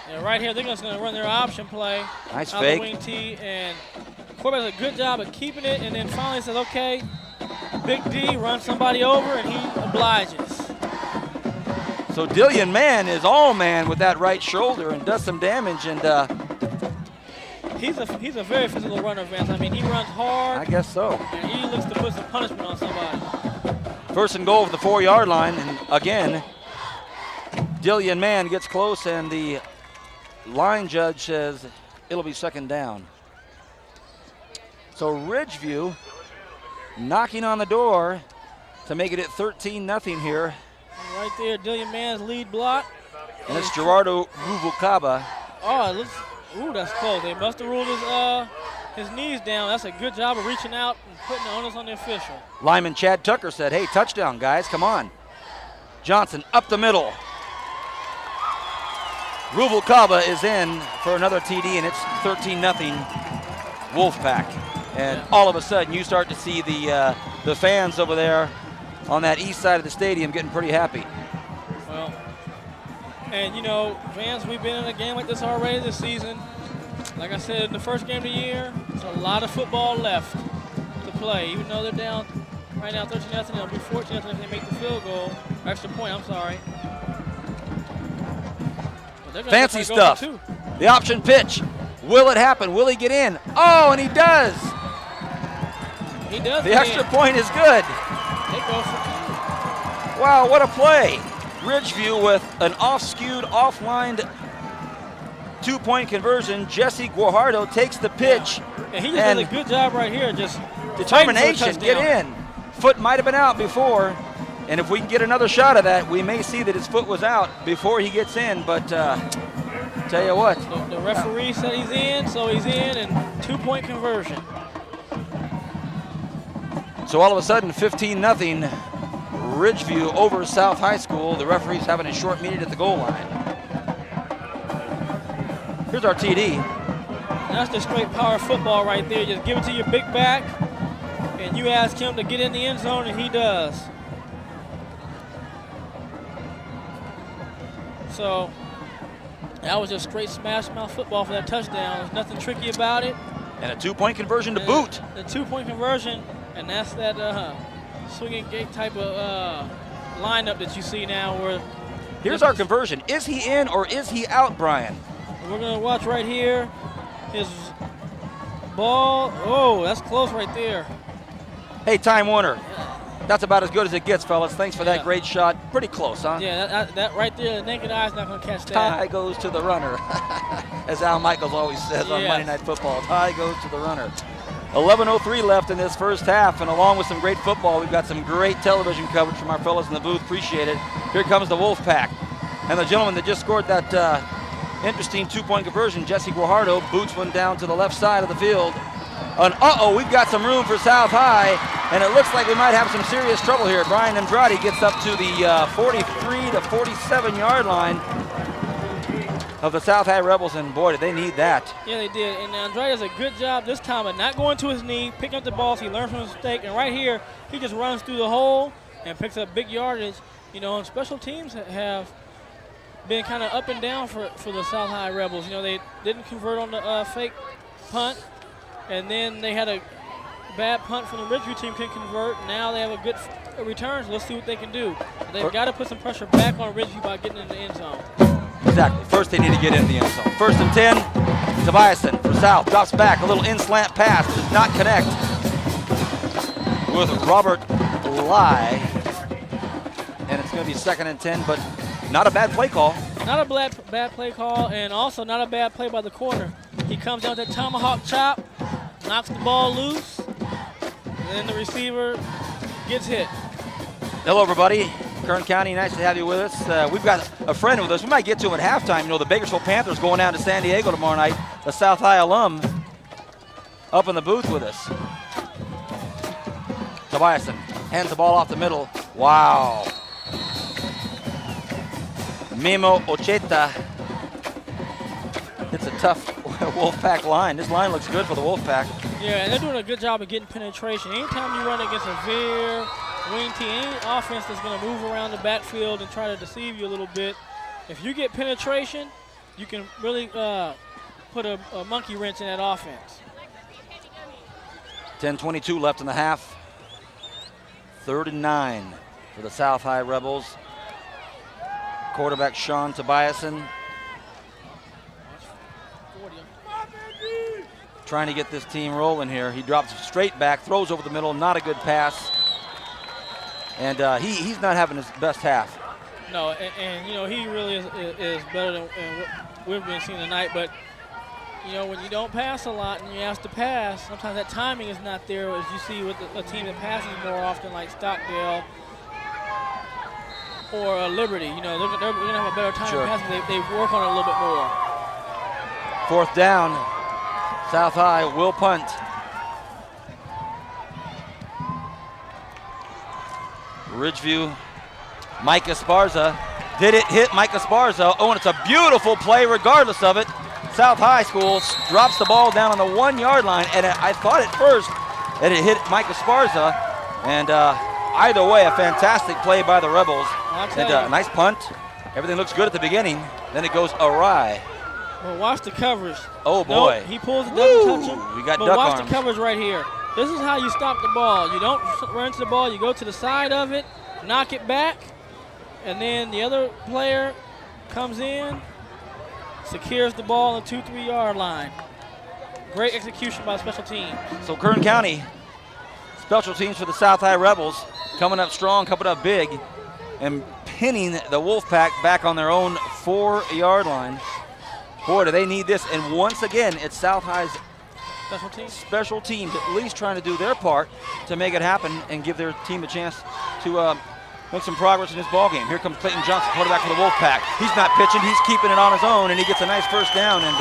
Yeah, right here, they're just going to run their option play. Nice out fake. The wing tee, and Corbett does a good job of keeping it, and then finally says, okay, Big D runs somebody over, and he obliges. So Dillian Mann is all man with that right shoulder and does some damage, and he's a very physical runner, Vince. I mean, he runs hard. I guess so. And he looks to put some punishment on somebody. First and goal for the 4-yard line, and again, Dillian Mann gets close, and the line judge says it'll be second down. So Ridgeview knocking on the door to make it at 13-0 here. And right there, Dillian Mann's lead block. And it's Gerardo Ruvalcaba. Oh, it looks, ooh, that's close. They must have ruled his knees down. That's a good job of reaching out and putting the onus on the official. Lineman Chad Tucker said, hey, touchdown, guys, come on. Johnson up the middle. Ruvalcaba is in for another TD, and it's 13-0 Wolfpack. And all of a sudden, you start to see the fans over there on that east side of the stadium getting pretty happy. Well, and you know, fans, we've been in a game like this already this season. Like I said, in the first game of the year, there's a lot of football left to play. Even though they're down right now 13-0, they'll be 14-0 if they make the field goal, extra point, I'm sorry. Fancy stuff. The option pitch. Will it happen? Will he get in? Oh, and he does. He does. The extra point is good. They go for two. Wow, what a play. Ridgeview with an off-skewed, off-lined two-point conversion. Jesse Guajardo takes the pitch. Yeah. And he just does a good job right here. Just determination, get in. Foot might have been out before. And if we can get another shot of that, we may see that his foot was out before he gets in. But tell you what. The referee said he's in, so he's in, and two-point conversion. So all of a sudden, 15-0 Ridgeview over South High School. The referee's having a short meeting at the goal line. Here's our TD. That's the straight power football right there. Just give it to your big back, and you ask him to get in the end zone, and he does. So that was just straight smash mouth football for that touchdown. There's nothing tricky about it. And a two-point conversion to boot. The two-point conversion, and that's that swinging gate type of lineup that you see now. Where here's our conversion. Is he in or is he out, Brian? We're going to watch right here. His ball. Oh, that's close right there. Hey, Time Warner. That's about as good as it gets, fellas. Thanks for that great shot. Pretty close, huh? Yeah, that right there, the naked eye's not going to catch that. Tie goes to the runner, as Al Michaels always says on Monday Night Football. Tie goes to the runner. 11:03 left in this first half, and along with some great football, we've got some great television coverage from our fellas in the booth. Appreciate it. Here comes the Wolfpack. And the gentleman that just scored that interesting two-point conversion, Jesse Guajardo, boots one down to the left side of the field. And we've got some room for South High, and it looks like we might have some serious trouble here. Brian Andrade gets up to the 43 to 47-yard line of the South High Rebels, and boy, did they need that. Yeah, they did, and Andrade does a good job this time of not going to his knee, picking up the ball so he learns from his mistake, and right here, he just runs through the hole and picks up big yardage. You know, and special teams have been kind of up and down for the South High Rebels. You know, they didn't convert on the fake punt, and then they had a bad punt from the Ridgeview team, couldn't convert. Now they have a good return, so let's see what they can do. They've got to put some pressure back on Ridgeview by getting in the end zone. Exactly. First, they need to get in the end zone. 1st and 10. Tobiasen for South. Drops back. A little in-slant pass. Does not connect with Robert Lai. And it's going to be 2nd and 10, but not a bad play call. Not a bad play call, and also not a bad play by the corner. He comes down with that tomahawk chop, knocks the ball loose, and then the receiver gets hit. Hello, everybody. Kern County, nice to have you with us. We've got a friend with us. We might get to him at halftime. You know, the Bakersfield Panthers going down to San Diego tomorrow night. The South High alum up in the booth with us. Tobiasen hands the ball off the middle. Wow. Memo Ocheta. It's a tough Wolfpack line. This line looks good for the Wolfpack. Yeah, and they're doing a good job of getting penetration. Anytime you run against a veer, wing team, any offense that's going to move around the backfield and try to deceive you a little bit, if you get penetration, you can really put a monkey wrench in that offense. 10:22 left in the half. 3rd and 9 for the South High Rebels. Quarterback Sean Tobiasen trying to get this team rolling here. He drops straight back, throws over the middle, not a good pass. And he's not having his best half. No, and you know, he really is better than what we've been seeing tonight. But, you know, when you don't pass a lot and you ask to pass, sometimes that timing is not there, as you see with a team that passes more often like Stockdale or Liberty. You know, they're going to have a better time passing. They work on it a little bit more. 4th down. South High will punt. Ridgeview, Mike Esparza. Did it hit Mike Esparza? Oh, and it's a beautiful play regardless of it. South High School drops the ball down on the 1-yard line, and I thought at first that it hit Mike Esparza. And either way, a fantastic play by the Rebels. And a nice punt. Everything looks good at the beginning. Then it goes awry. Well, watch the coverage. Oh, boy. Nope, he pulls it, doesn't touch him. We got but duck watch arms. the coverage right here. This is how you stop the ball. You don't run into the ball. You go to the side of it, knock it back, and then the other player comes in, secures the ball on the 2-3 yard line. Great execution by the special teams. So Kern County, special teams for the South High Rebels, coming up strong, coming up big, and pinning the Wolfpack back on their own 4-yard line. Boy, do they need this. And once again, it's South High's special teams at least trying to do their part to make it happen and give their team a chance to make some progress in this ball game. Here comes Clayton Johnson, quarterback for the Wolfpack. He's not pitching, he's keeping it on his own, and he gets a nice 1st down, and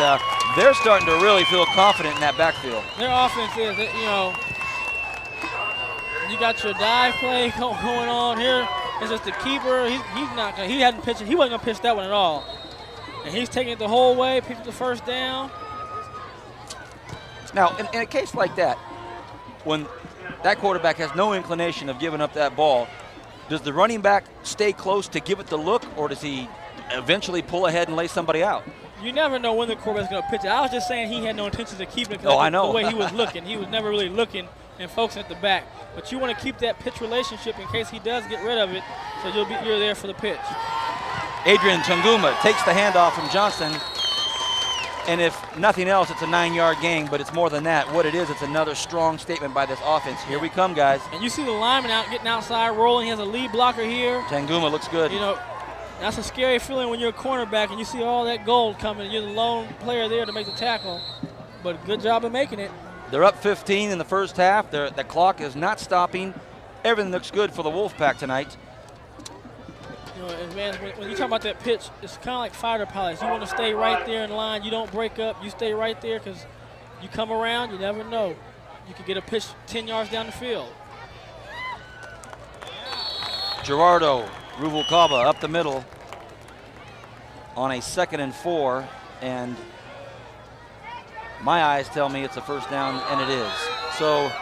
they're starting to really feel confident in that backfield. Their offense is, you know, you got your dive play going on here. It's just the keeper. He's not gonna, he hadn't pitched, he wasn't gonna pitch that one at all. And he's taking it the whole way, picked up the 1st down. Now, in a case like that, when that quarterback has no inclination of giving up that ball, does the running back stay close to give it the look, or does he eventually pull ahead and lay somebody out? You never know when the quarterback's going to pitch it. I was just saying he had no intentions of keeping it. Oh, I know. The way he was looking. He was never really looking and focusing at the back. But you want to keep that pitch relationship in case he does get rid of it, so you're there for the pitch. Adrian Tunguma takes the handoff from Johnson. And if nothing else, it's a 9-yard gain, but it's more than that. What it is, it's another strong statement by this offense. Here we come, guys. And you see the lineman getting outside, rolling. He has a lead blocker here. Tanguma looks good. You know, that's a scary feeling when you're a cornerback and you see all that gold coming. You're the lone player there to make the tackle. But good job of making it. They're up 15 in the 1st half. The clock is not stopping. Everything looks good for the Wolfpack tonight. You know, and man, when you talk about that pitch, it's kind of like fighter pilots. You want to stay right there in line. You don't break up. You stay right there because you come around, you never know. You could get a pitch 10 yards down the field. Gerardo Ruvalcaba up the middle on a 2nd and 4, and my eyes tell me it's a 1st down, and it is. So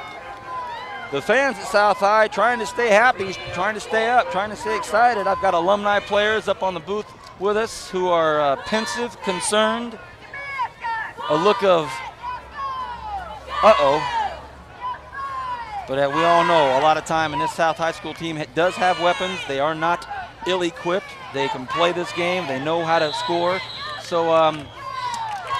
the fans at South High trying to stay happy, trying to stay up, trying to stay excited. I've got alumni players up on the booth with us who are pensive, concerned, a look of uh-oh. But we all know a lot of time, and this South High School team does have weapons. They are not ill-equipped. They can play this game. They know how to score. So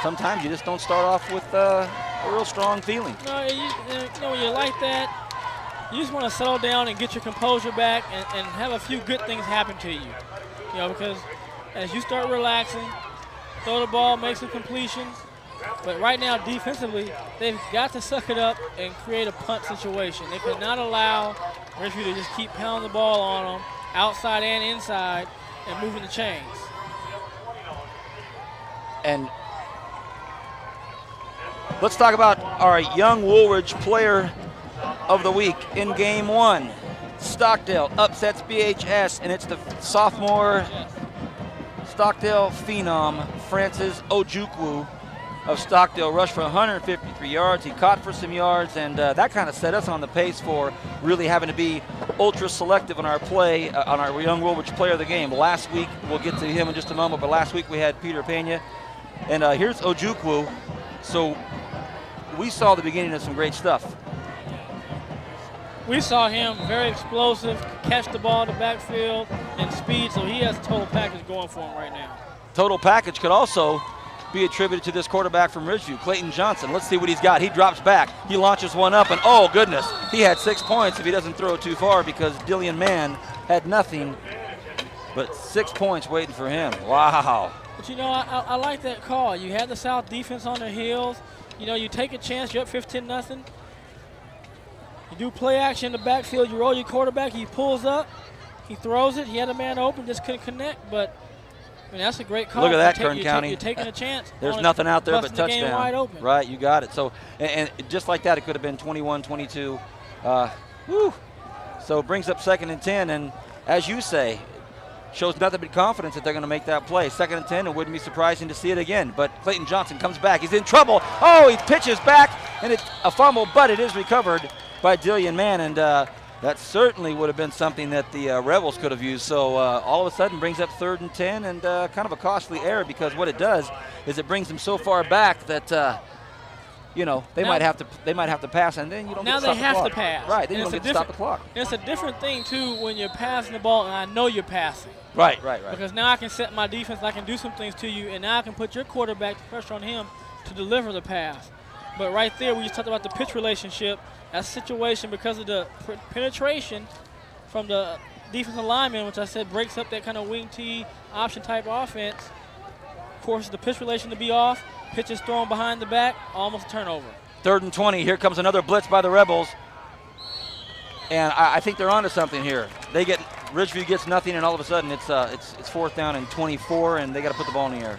sometimes you just don't start off with a real strong feeling. No, when you're like that, you just want to settle down and get your composure back and have a few good things happen to you. Because as you start relaxing, throw the ball, make some completions. But right now, defensively, they've got to suck it up and create a punt situation. They cannot allow Ridgeview to just keep pounding the ball on them, outside and inside, and moving the chains. And let's talk about our young Woolridge player of the week in game one. Stockdale upsets BHS, and it's the sophomore Stockdale phenom, Francis Ojukwu of Stockdale. Rushed for 153 yards. He caught for some yards, and that kind of set us on the pace for really having to be ultra selective on our play, on our young Woolridge player of the game. Last week, we'll get to him in just a moment, but last week we had Peter Pena. And here's Ojukwu. So we saw the beginning of some great stuff. We saw him very explosive, catch the ball in the backfield, and speed, so he has a total package going for him right now. Total package could also be attributed to this quarterback from Ridgeview, Clayton Johnson. Let's see what he's got. He drops back. He launches one up, and oh, goodness, he had 6 points if he doesn't throw it too far because Dillian Mann had nothing but 6 points waiting for him. Wow. But, I like that call. You had the South defense on their heels. You take a chance. You're up 15-0. You do play action in the backfield. You roll your quarterback. He pulls up. He throws it. He had a man open, just couldn't connect. But, that's a great call. Look at that, Kern County. You're taking a chance. There's nothing out there but touchdown. The game wide open. Right, you got it. So, and just like that, it could have been 21-22. So it brings up 2nd and 10. And as you say, shows nothing but confidence that they're going to make that play. 2nd and 10, it wouldn't be surprising to see it again. But Clayton Johnson comes back. He's in trouble. Oh, he pitches back, and it's a fumble, but it is recovered by Dillian Mann, and that certainly would have been something that the Rebels could have used. So all of a sudden brings up 3rd and 10, and kind of a costly error because what it does is it brings them so far back that they might have to pass, and then you don't get to stop the clock. Now they have to pass. Right, then you don't get to stop the clock. It's a different thing too when you're passing the ball and I know you're passing. Right. Because now I can set my defense, I can do some things to you, and now I can put your quarterback, pressure on him to deliver the pass. But right there, we just talked about the pitch relationship. That situation, because of the penetration from the defensive lineman, which I said breaks up that kind of wing T option type offense, forces the pitch relation to be off, pitches thrown behind the back, almost a turnover. 3rd and 20. Here comes another blitz by the Rebels. And I think they're onto something here. Ridgeview gets nothing, and all of a sudden it's 4th down and 24, and they got to put the ball in the air.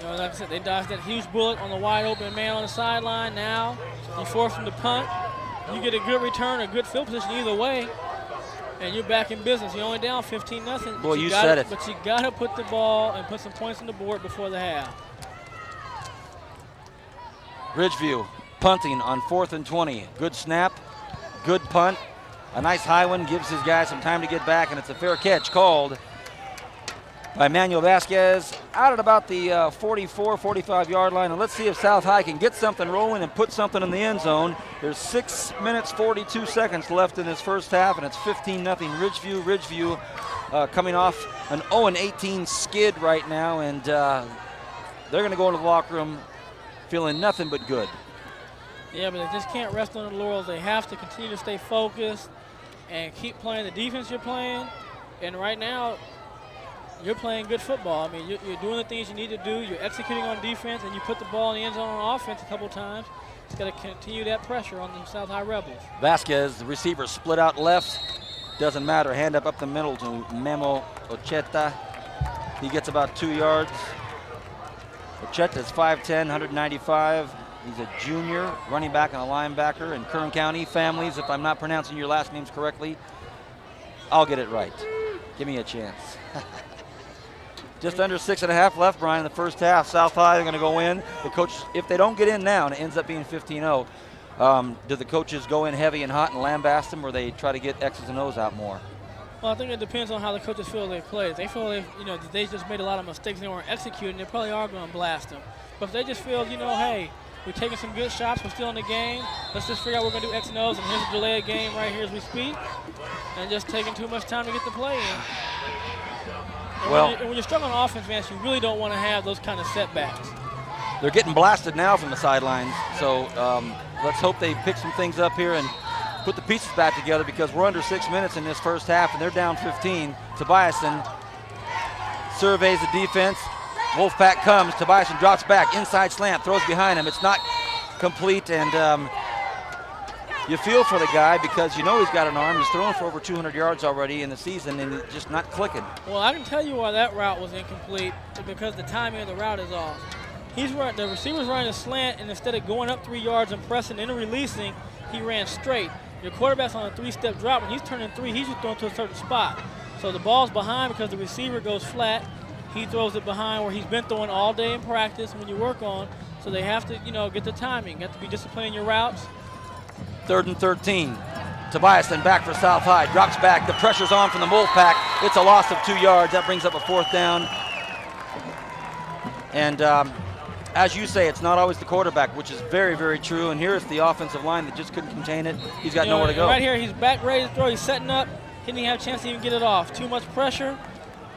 Like I said, they dodged that huge bullet on the wide open man on the sideline. Now you force them to punt. You get a good return, a good field position either way, and you're back in business. You're only down 15-0. Boy, you said it. But you got to put the ball and put some points on the board before the half. Ridgeview punting on 4th and 20. Good snap, good punt. A nice high one gives his guys some time to get back, and it's a fair catch called by Manuel Vasquez out at about the 44-45-yard line. And let's see if South High can get something rolling and put something in the end zone. There's 6 minutes, 42 seconds left in this first half, and it's 15-0 Ridgeview. Ridgeview coming off an 0-18 skid right now, and they're going to go into the locker room feeling nothing but good. Yeah, but they just can't rest on the laurels. They have to continue to stay focused and keep playing the defense you're playing. And right now, you're playing good football. I mean, you're doing the things you need to do. You're executing on defense, and you put the ball in the end zone on offense a couple times. It's got to continue that pressure on the South High Rebels. Vasquez, the receiver, split out left. Doesn't matter. Hand up the middle to Memo Ocheta. He gets about 2 yards. Ocheta's 5'10", 195. He's a junior, running back and a linebacker in Kern County. Families, if I'm not pronouncing your last names correctly, I'll get it right. Give me a chance. Just under 6.5 left, Brian, in the first half. South High, they're going to go in. The coach, if they don't get in now and it ends up being 15-0, do the coaches go in heavy and hot and lambast them, or they try to get X's and O's out more? Well, I think it depends on how the coaches feel they play. If they feel that they just made a lot of mistakes and they weren't executing, they probably are going to blast them. But if they just feel, hey, we're taking some good shots, we're still in the game, let's just figure out we're going to do X and O's, and here's a delay of game right here as we speak, and just taking too much time to get the play in. And when you're struggling on offense, Vance, you really don't want to have those kind of setbacks. They're getting blasted now from the sidelines, so let's hope they pick some things up here and put the pieces back together, because we're under 6 minutes in this first half and they're down 15. Tobiasen surveys the defense. Wolfpack comes. Tobiasen drops back. Inside slant. Throws behind him. It's not complete, and you feel for the guy because you know he's got an arm. He's thrown for over 200 yards already in the season, and it's just not clicking. Well, I can tell you why that route was incomplete, because the timing of the route is off. The receiver's running a slant, and instead of going up 3 yards and pressing and releasing, he ran straight. Your quarterback's on a 3-step drop. When he's turning 3, he's just throwing to a certain spot. So the ball's behind because the receiver goes flat. He throws it behind where he's been throwing all day in practice when you work on. So they have to, get the timing. You have to be disciplined in your routes. 3rd and 13. Tobiasen back for South High. Drops back. The pressure's on from the Wolfpack. It's a loss of 2 yards. That brings up a 4th down. And as you say, it's not always the quarterback, which is very, very true. And here's the offensive line that just couldn't contain it. He's got nowhere to go. Right here, he's back ready to throw. He's setting up. He didn't have a chance to even get it off. Too much pressure.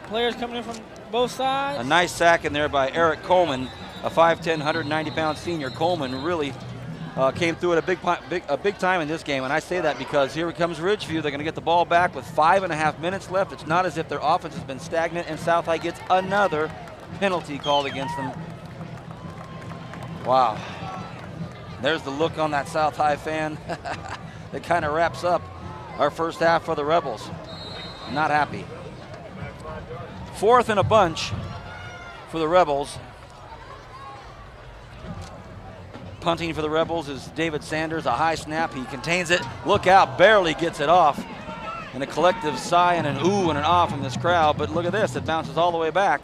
Players coming in from both sides. A nice sack in there by Eric Coleman, a 5'10", 190-pound senior. Coleman really came through at a big time in this game. And I say that because here comes Ridgeview. They're going to get the ball back with 5.5 minutes left. It's not as if their offense has been stagnant, and South High gets another penalty called against them. Wow. There's the look on that South High fan. That kind of wraps up our first half for the Rebels. Not happy. 4th and a bunch for the Rebels. Punting for the Rebels is David Sanders. A high snap. He contains it. Look out. Barely gets it off. And a collective sigh and an ooh and an ah from this crowd. But look at this. It bounces all the way back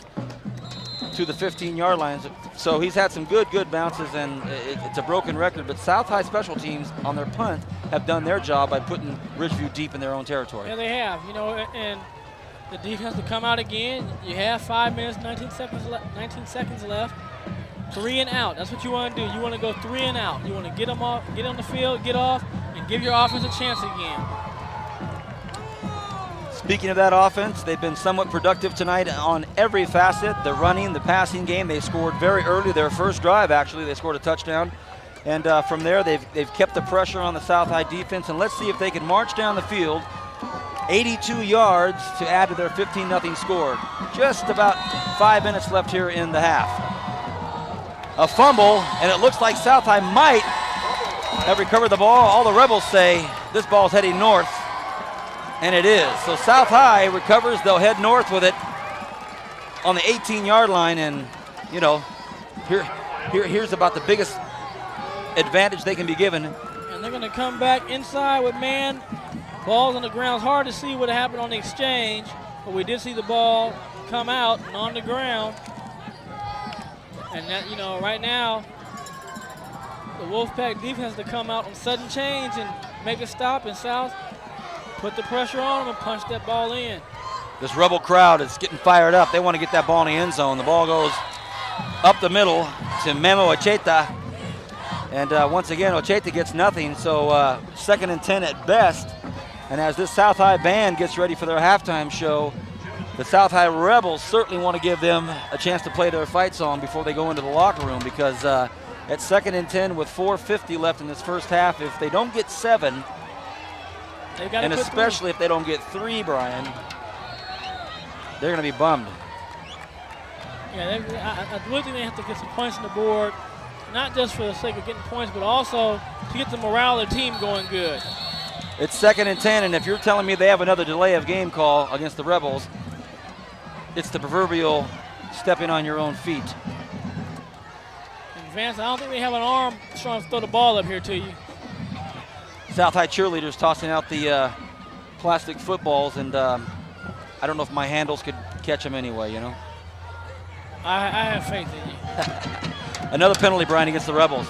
to the 15-yard line. So he's had some good bounces, and it's a broken record. But South High special teams on their punt have done their job by putting Ridgeview deep in their own territory. Yeah, they have. And the defense to come out again. You have 5 minutes, 19 seconds left. 3 and out. That's what you want to do. You want to go 3 and out. You want to get them off, get on the field, get off, and give your offense a chance again. Speaking of that offense, they've been somewhat productive tonight on every facet. The running, the passing game. They scored very early. Their first drive, actually, they scored a touchdown. And from there, they've kept the pressure on the South High defense. And let's see if they can march down the field 82 yards to add to their 15-0 score. Just about 5 minutes left here in the half. A fumble, and it looks like South High might have recovered the ball. All the Rebels say this ball's heading north. And it is. So South High recovers. They'll head north with it on the 18-yard line. And, here's about the biggest advantage they can be given. And they're going to come back inside with man. Ball's on the ground. It's hard to see what happened on the exchange, but we did see the ball come out and on the ground. And that, right now, the Wolfpack defense to come out on sudden change and make a stop in South. Put the pressure on them and punch that ball in. This Rebel crowd is getting fired up. They want to get that ball in the end zone. The ball goes up the middle to Memo Ocheta. And once again, Ocheta gets nothing. So 2nd and 10 at best. And as this South High band gets ready for their halftime show, the South High Rebels certainly want to give them a chance to play their fight song before they go into the locker room, because at 2nd and 10 with 4:50 left in this first half, if they don't get 7, and especially if they don't get 3, Brian, they're going to be bummed. Yeah, I really think they have to get some points on the board, not just for the sake of getting points, but also to get the morale of the team going good. It's 2nd and 10, and if you're telling me they have another delay of game call against the Rebels, it's the proverbial stepping on your own feet. And Vance, I don't think they have an arm trying to throw the ball up here to you. South High cheerleaders tossing out the plastic footballs, and I don't know if my handles could catch them anyway, I have faith in you. Another penalty, Brian, against the Rebels.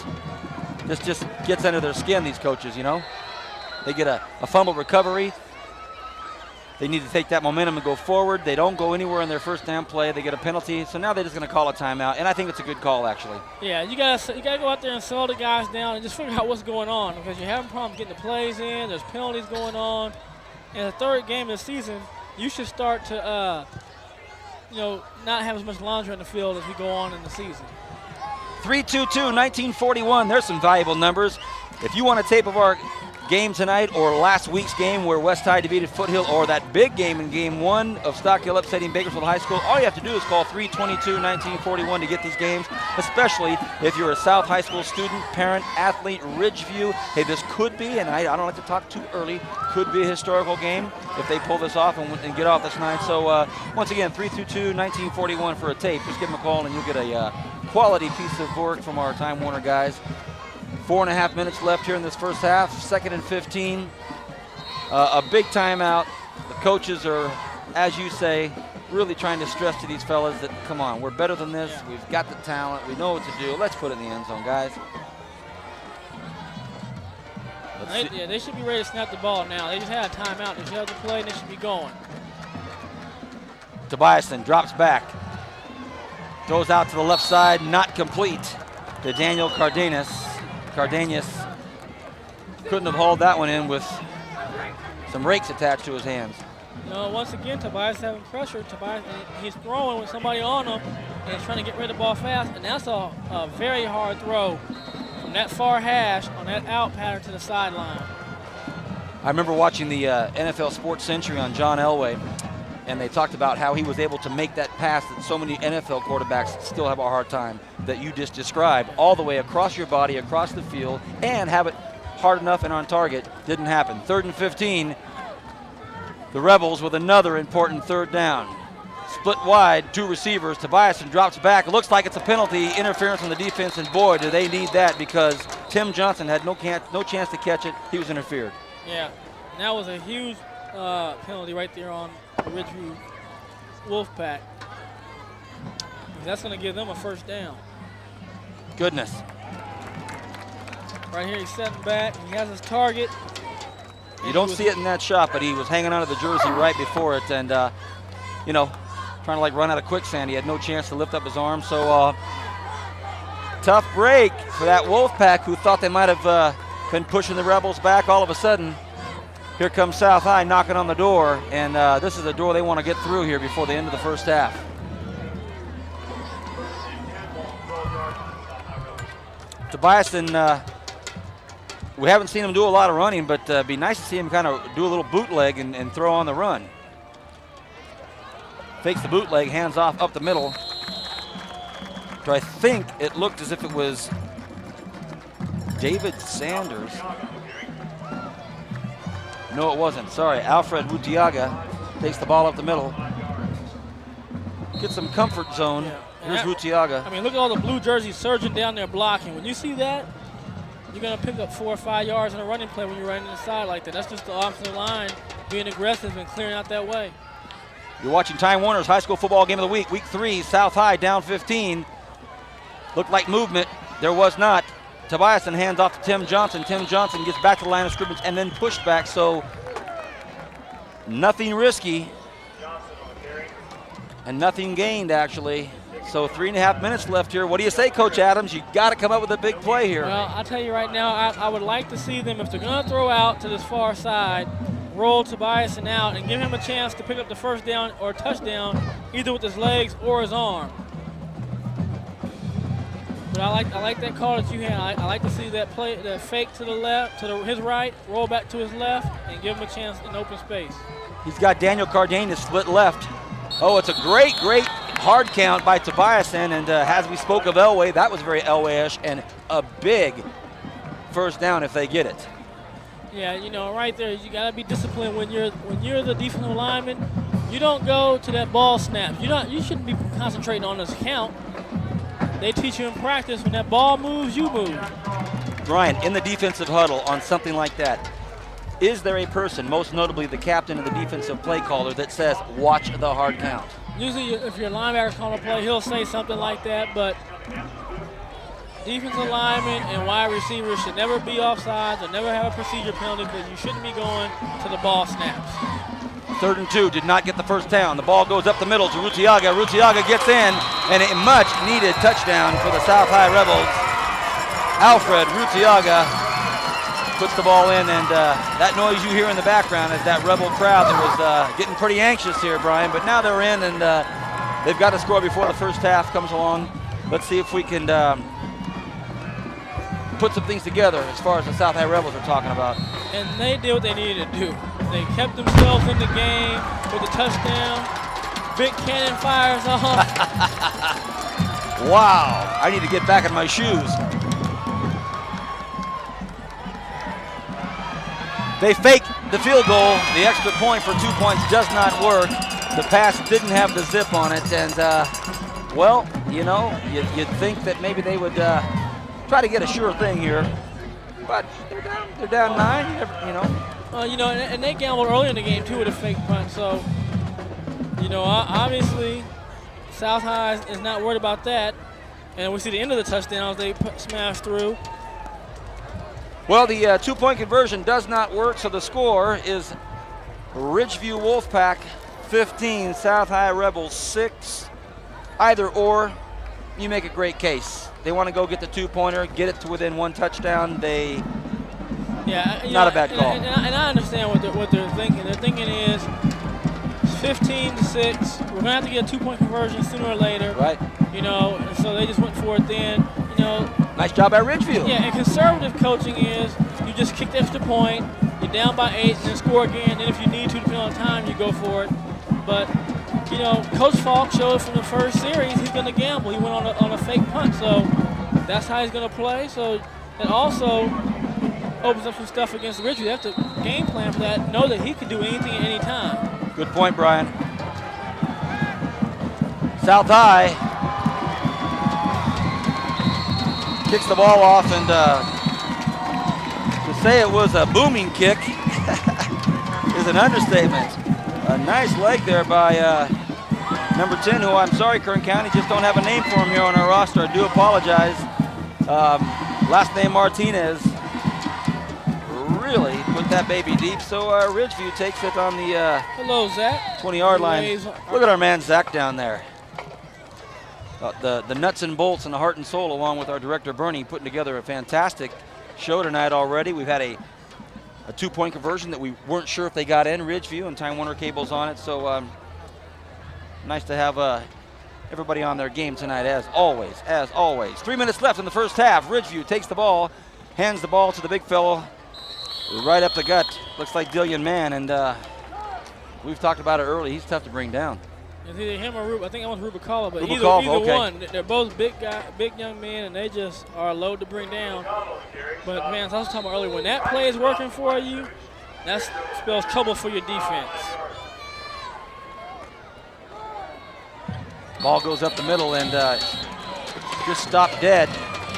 This just gets under their skin, these coaches, They get a fumble recovery. They need to take that momentum and go forward. They don't go anywhere in their first down play. They get a penalty, so now they're just going to call a timeout, and I think it's a good call, actually. Yeah, you gotta go out there and slow the guys down and just figure out what's going on, because you're having problems getting the plays in. There's penalties going on. In the third game of the season, you should start to, not have as much laundry on the field as we go on in the season. 3-2-2, 1941. There's some valuable numbers. If you want a tape of our game tonight or last week's game where West High defeated Foothill, or that big game in Game 1 of Stock Hill upsetting Bakersfield High School, all you have to do is call 322-1941 to get these games, especially if you're a South High School student, parent, athlete, Ridgeview. Hey, this could be, and I don't like to talk too early, could be a historical game if they pull this off and get off this night. So once again, 322-1941 for a tape. Just give them a call and you'll get a quality piece of work from our Time Warner guys. 4.5 minutes left here in this first half, 2nd and 15. A big timeout. The coaches are, as you say, really trying to stress to these fellas that, come on, we're better than this. Yeah. We've got the talent. We know what to do. Let's put it in the end zone, guys. They should be ready to snap the ball now. They just had a timeout. They should have the play, and they should be going. Tobiason drops back. Throws out to the left side, not complete to Daniel Cardenas. Cardenas couldn't have hauled that one in with some rakes attached to his hands. Once again, Tobias having pressure. Tobias, he's throwing with somebody on him, and he's trying to get rid of the ball fast, and that's a very hard throw from that far hash on that out pattern to the sideline. I remember watching the NFL Sports Century on John Elway, and they talked about how he was able to make that pass that so many NFL quarterbacks still have a hard time that you just described, all the way across your body, across the field, and have it hard enough and on target. Didn't happen. 3rd and 15. The Rebels with another important third down. Split wide, 2 receivers. Tobiason drops back. It looks like it's a penalty, interference on the defense, and boy, do they need that, because Tim Johnson had no chance to catch it. He was interfered. Yeah, and that was a huge penalty right there on the Ridgeview Wolfpack. That's going to give them a first down. Goodness. Right here, he's setting back. He has his target. You don't see it in that shot, but he was hanging onto the jersey right before it, and trying to like run out of quicksand. He had no chance to lift up his arm. So tough break for that Wolfpack, who thought they might have been pushing the Rebels back. All of a sudden, here comes South High knocking on the door, and this is the door they want to get through here before the end of the first half. Tobiason, we haven't seen him do a lot of running, but it'd be nice to see him kind of do a little bootleg and throw on the run. Fakes the bootleg, hands off up the middle. So I think it looked as if it was David Sanders. No, it wasn't. Sorry, Alfred Wutiaga takes the ball up the middle. Get some comfort zone. Yeah. Here's Wutiaga. I mean, look at all the blue jerseys surging down there blocking. When you see that, you're going to pick up 4 or 5 yards in a running play when you're running inside like that. That's just the offensive line being aggressive and clearing out that way. You're watching Time Warner's High School Football Game of the Week, Week 3, South High down 15. Looked like movement. There was not. Tobiason hands off to Tim Johnson. Tim Johnson gets back to the line of scrimmage and then pushed back, so nothing risky and nothing gained, actually. So 3.5 minutes left here. What do you say, Coach Adams? You got to come up with a big play here. Well, I'll tell you right now, I would like to see them, if they're going to throw out to this far side, roll Tobiason out and give him a chance to pick up the first down or touchdown, either with his legs or his arm. But I like that call that you had. I like to see that play, that fake to the left, to his right, roll back to his left, and give him a chance in open space. He's got Daniel Cardenas split left. Oh, it's a great hard count by Tobiason, and as we spoke of Elway, that was very Elway-ish, and a big first down if they get it. Yeah, right there, you got to be disciplined when you're the defensive lineman. You don't go to that ball snap. You shouldn't be concentrating on this count. They teach you in practice, when that ball moves, you move. Brian, in the defensive huddle on something like that, is there a person, most notably the captain of the defensive play caller, that says, watch the hard count? Usually if your linebacker's calling a play, he'll say something like that, but defensive linemen and wide receivers should never be offsides or never have a procedure penalty, because you shouldn't be going to the ball snaps. 3rd and 2, did not get the first down. The ball goes up the middle to Rutiaga. Rutiaga gets in, and a much needed touchdown for the South High Rebels. Alfred Rutiaga puts the ball in, and that noise you hear in the background is that Rebel crowd that was getting pretty anxious here, Brian, but now they're in, and they've got to score before the first half comes along. Let's see if we can put some things together as far as the South High Rebels are talking about. And they did what they needed to do. They kept themselves in the game with a touchdown. Big cannon fires off. Wow, I need to get back in my shoes. They fake the field goal. The extra point for 2 points does not work. The pass didn't have the zip on it, and well, you know, you'd think that maybe they would try to get a sure thing here, but they're down 9. You know. You know, and they gambled early in the game too with a fake punt. So, you know, obviously, South High is not worried about that. And we see the end of the touchdowns they smashed through. Well, the 2-point conversion does not work, so the score is Ridgeview Wolfpack 15, South High Rebels 6. Either or, you make a great case. They want to go get the 2-pointer, get it to within 1 touchdown. Not a bad call. And I understand what they're thinking. Their thinking is 15-6. We're gonna have to get a 2-point conversion sooner or later. Right. You know, and so they just went for it then. You know. Nice job by Ridgeview. Yeah, and conservative coaching is you just kick the extra point, you're down by 8, and then score again. And if you need to, depending on time, you go for it. But you know, Coach Falk showed from the first series he's gonna gamble. He went on a fake punt, so that's how he's gonna play. So it also opens up some stuff against Ridgeview. They have to game plan for that, know that he can do anything at any time. Good point, Brian. South High kicks the ball off, and to say it was a booming kick is an understatement. A nice leg there by number 10, who I'm sorry, Kern County, just don't have a name for him here on our roster. I do apologize. Last name Martinez. Really put that baby deep, so Ridgeview takes it on the hello, Zach. 20-yard line. Look at our man Zach down there. The nuts and bolts and the heart and soul, along with our director Bernie, putting together a fantastic show tonight already. We've had a 2-point conversion that we weren't sure if they got in, Ridgeview, and Time Warner Cable's on it, so nice to have everybody on their game tonight, as always. 3 minutes left in the first half. Ridgeview takes the ball, hands the ball to the big fellow right up the gut. Looks like Dillian Mann, and we've talked about it early. He's tough to bring down. It's either him or Rube. I think I want Rubicala, but either okay. one. They're both big young men, and they just are a load to bring down. But man, as I was talking about earlier, when that play is working for you, that spells trouble for your defense. Ball goes up the middle, and just stopped dead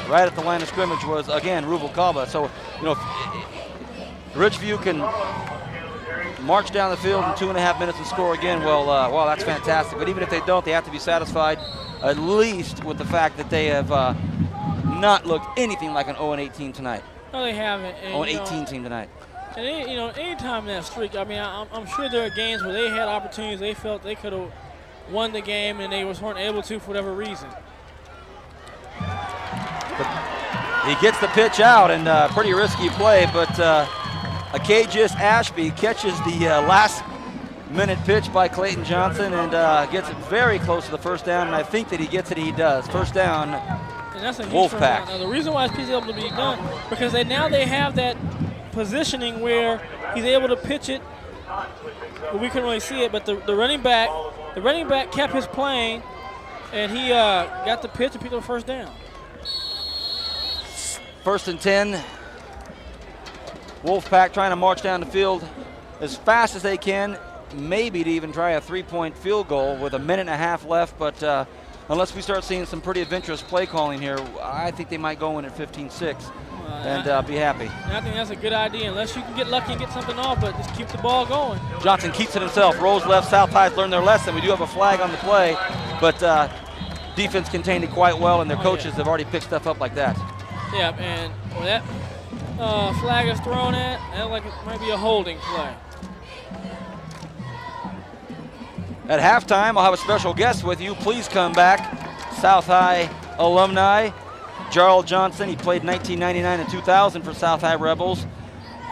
right at the line of scrimmage was, again, Rubalcaba. So, you know, Ridgeview can march down the field in 2.5 minutes and score again. Well, that's fantastic. But even if they don't, they have to be satisfied at least with the fact that they have not looked anything like an 0-18 tonight. No, they haven't. 0-18 team tonight. And you know, anytime in that streak, I mean, I'm sure there are games where they had opportunities, they felt they could have won the game, and they weren't able to for whatever reason. But he gets the pitch out, and pretty risky play, but Acagius Ashby catches the last-minute pitch by Clayton Johnson and gets it very close to the first down, and I think that he gets it. He does. First down, and that's a Wolfpack. Now, the reason why it's able to be done because they have that positioning where he's able to pitch it. But we couldn't really see it, but the running back kept his plane, and he got the pitch and picked up the first down. 1st and 10. Wolfpack trying to march down the field as fast as they can, maybe to even try a 3-point field goal with 1.5 minutes left, but unless we start seeing some pretty adventurous play calling here, I think they might go in at 15-6 and be happy. I think that's a good idea, unless you can get lucky and get something off, but just keep the ball going. Johnson keeps it himself, rolls left. South High's learned their lesson. We do have a flag on the play, but defense contained it quite well, and their coaches have already picked stuff up like that. Yeah, and when that flag is thrown at, that might be a holding play. At halftime, I'll have a special guest with you. Please come back. South High alumni, Jarl Johnson. He played 1999 and 2000 for South High Rebels.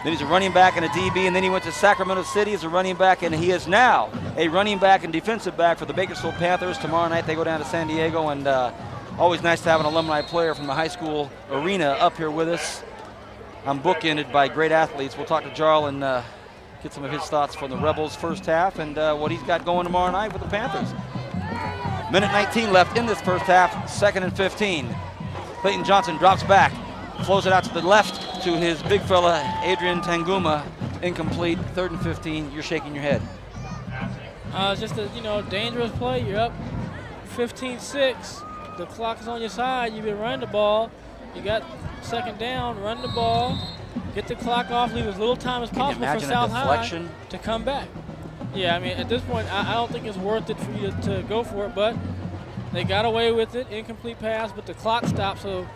Then he's a running back and a DB, and then he went to Sacramento City as a running back, and he is now a running back and defensive back for the Bakersfield Panthers. Tomorrow night they go down to San Diego, and always nice to have an alumni player from the high school arena up here with us. I'm bookended by great athletes. We'll talk to Jarl and get some of his thoughts from the Rebels first half and what he's got going tomorrow night with the Panthers. Minute 19 left in this first half, 2nd and 15. Clayton Johnson drops back, flows it out to the left to his big fella, Adrian Tanguma. Incomplete, 3rd and 15. You're shaking your head. Just a dangerous play. You're up 15-6. The clock is on your side. You've been running the ball. You got 2nd down. Run the ball. Get the clock off. Leave as little time as possible for South High to come back. Yeah, I mean, at this point, I don't think it's worth it for you to go for it, but they got away with it. Incomplete pass, but the clock stopped. So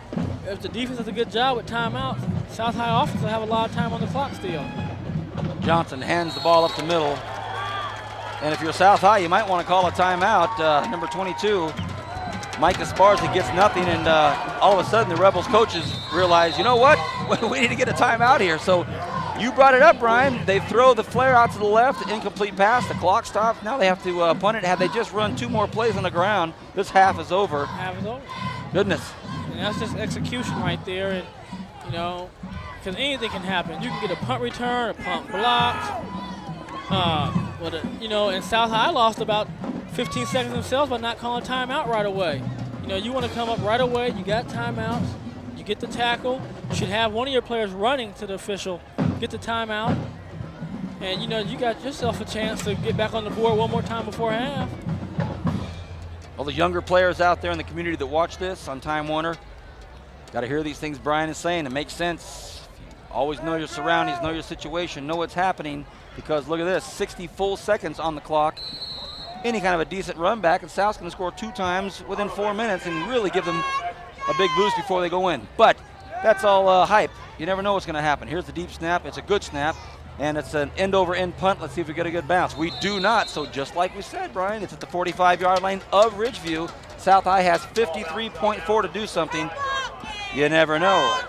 if the defense does a good job with timeouts, South High offense will have a lot of time on the clock still. Johnson hands the ball up the middle. And if you're South High, you might want to call a timeout. Number 22, Mike Esparza gets nothing, and all of a sudden the Rebels coaches realize, you know what? We need to get a timeout here. So you brought it up, Brian. They throw the flare out to the left, incomplete pass, the clock stops. Now they have to punt it. Had they just run 2 more plays on the ground, this half is over. Half is over. Goodness. And that's just execution right there. And, because anything can happen. You can get a punt return, a punt blocked. And South High lost about 15 seconds themselves by not calling timeout right away. You want to come up right away. You got timeouts. You get the tackle. You should have one of your players running to the official. Get the timeout. And, you got yourself a chance to get back on the board one more time before half. All the younger players out there in the community that watch this on Time Warner, got to hear these things Brian is saying. It makes sense. Always know your surroundings, know your situation, know what's happening, because look at this, 60 full seconds on the clock. Any kind of a decent run back, and South's going to score 2 times within 4 minutes and really give them a big boost before they go in. But that's all hype. You never know what's going to happen. Here's the deep snap. It's a good snap, and it's an end-over-end punt. Let's see if we get a good bounce. We do not, so just like we said, Brian, it's at the 45-yard line of Ridgeview. South High has 53.4 to do something. You never know.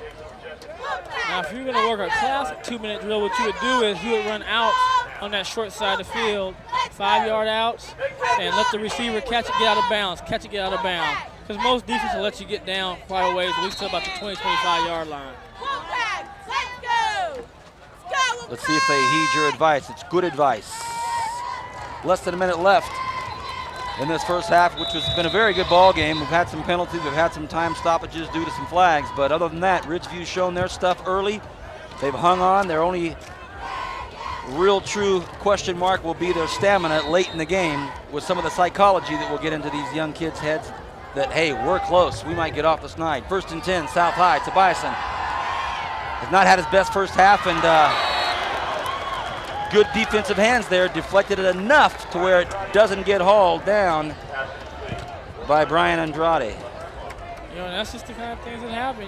Now, if you're going to work a classic 2-minute drill, what you would do is you would run out on that short side of the field, 5-yard outs, and let the receiver catch it, get out of bounds, catch it, get out of bounds. Because most defense will let you get down quite a ways, at least to about the 20, 25-yard line. Let's see if they heed your advice. It's good advice. Less than a minute left in this first half, which has been a very good ball game. We've had some penalties, we've had some time stoppages due to some flags, but other than that, Ridgeview's shown their stuff early. They've hung on. Their only real true question mark will be their stamina late in the game, with some of the psychology that will get into these young kids' heads that, hey, we're close, we might get off the snide. 1st and 10, South High. Tobiasen has not had his best first half, and good defensive hands there, deflected it enough to where it doesn't get hauled down by Brian Andrade. That's just the kind of things that happen.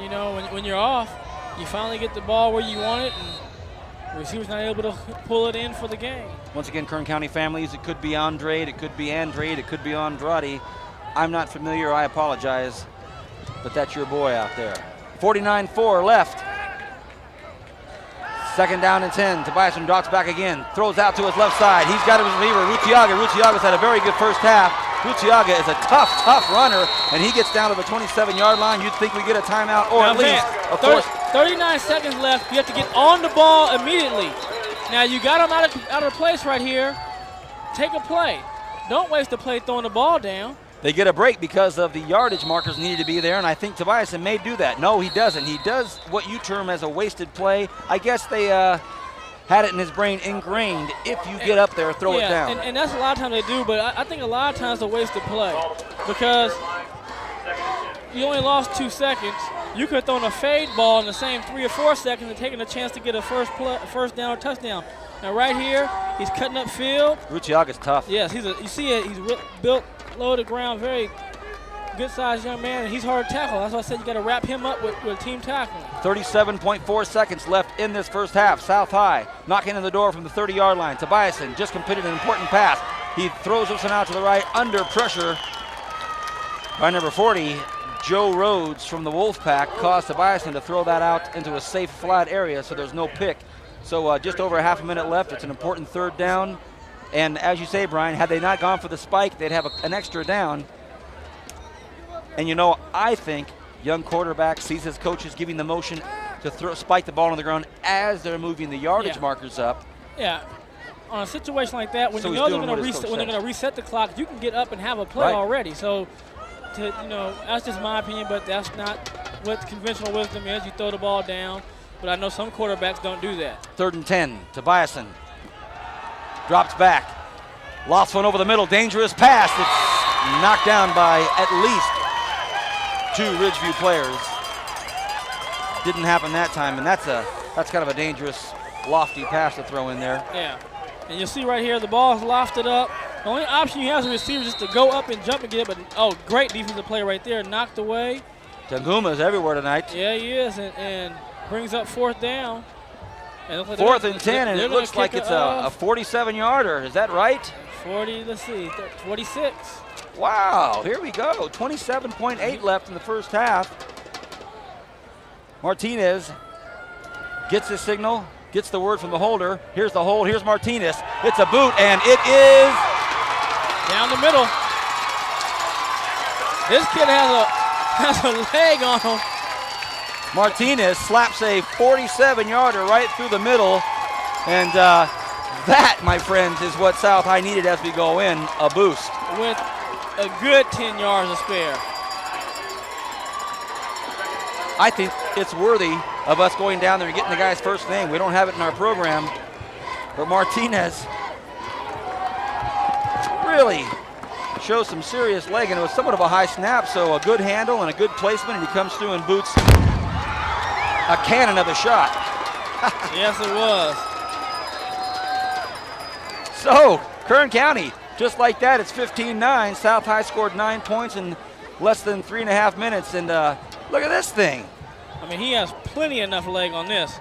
When you're off, you finally get the ball where you want it, and the receiver's not able to pull it in for the game. Once again, Kern County families, it could be Andrade, it could be Andrade, it could be Andrade. I'm not familiar, I apologize, but that's your boy out there. 49-4 left. 2nd down and 10. Tobiasen drops back again, throws out to his left side. He's got a receiver, Ruchiaga. Ruchiaga's had a very good first half. Ruchiaga is a tough runner, and he gets down to the 27-yard line. You'd think we get a timeout, or at least, of course. 39 seconds left. You have to get on the ball immediately. Now, you got him out of place right here. Take a play. Don't waste the play throwing the ball down. They get a break because of the yardage markers needed to be there, and I think Tobiasen may do that. No, he doesn't. He does what you term as a wasted play. I guess they had it in his brain ingrained. If you get up there, throw it down. And that's a lot of times they do, but I think a lot of times it's a wasted play because you only lost 2 seconds. You could have thrown a fade ball in the same 3 or 4 seconds and taken a chance to get a first down or touchdown. Now right here, he's cutting up field. Ruchiaga's tough. Yes, he's built low to the ground, very good-sized young man, and he's hard to tackle. That's why I said you got to wrap him up with team tackling. 37.4 seconds left in this first half. South High knocking on the door from the 30-yard line. Tobiasen just completed an important pass. He throws this one out to the right under pressure by number 40, Joe Rhodes from the Wolfpack, caused Tobiasen to throw that out into a safe flat area, so there's no pick. So just over a half a minute left. It's an important third down. And as you say, Brian, had they not gone for the spike, they'd have an extra down. And you know, I think young quarterback sees his coaches giving the motion to spike the ball on the ground as they're moving the yardage markers up. Yeah. On a situation like that, when So you he's know they're doing going what his to coach when they're says. going to reset the clock, you can get up and have a play Right. already. So, that's just my opinion, but that's not what conventional wisdom is. You throw the ball down, but I know some quarterbacks don't do that. 3rd and 10, Tobiasen drops back, lofts one over the middle, dangerous pass. It's knocked down by at least 2 Ridgeview players. Didn't happen that time, and that's kind of a dangerous, lofty pass to throw in there. Yeah. And you'll see right here, the ball is lofted up. The only option you have as a receiver is just to go up and jump and get it, but great defensive play right there, knocked away. Tanguma is everywhere tonight. Yeah, he is, and brings up 4th down. And 4th and 10, and it looks like it's a 47-yarder. Is that right? 40, let's see, 46. Wow, here we go. 27.8 left in the first half. Martinez gets his signal, gets the word from the holder. Here's the hold, here's Martinez. It's a boot, and it is down the middle. This kid has a leg on him. Martinez slaps a 47-yarder right through the middle, and that, my friends, is what South High needed as we go in, a boost. With a good 10 yards to spare. I think it's worthy of us going down there and getting the guy's first name. We don't have it in our program, but Martinez really shows some serious leg, and it was somewhat of a high snap, so a good handle and a good placement, and he comes through and boots a cannon of a shot. Yes, it was. So, Kern County, just like that, it's 15-9. South High scored 9 points in less than 3.5 minutes, and look at this thing. I mean, he has plenty enough leg on this.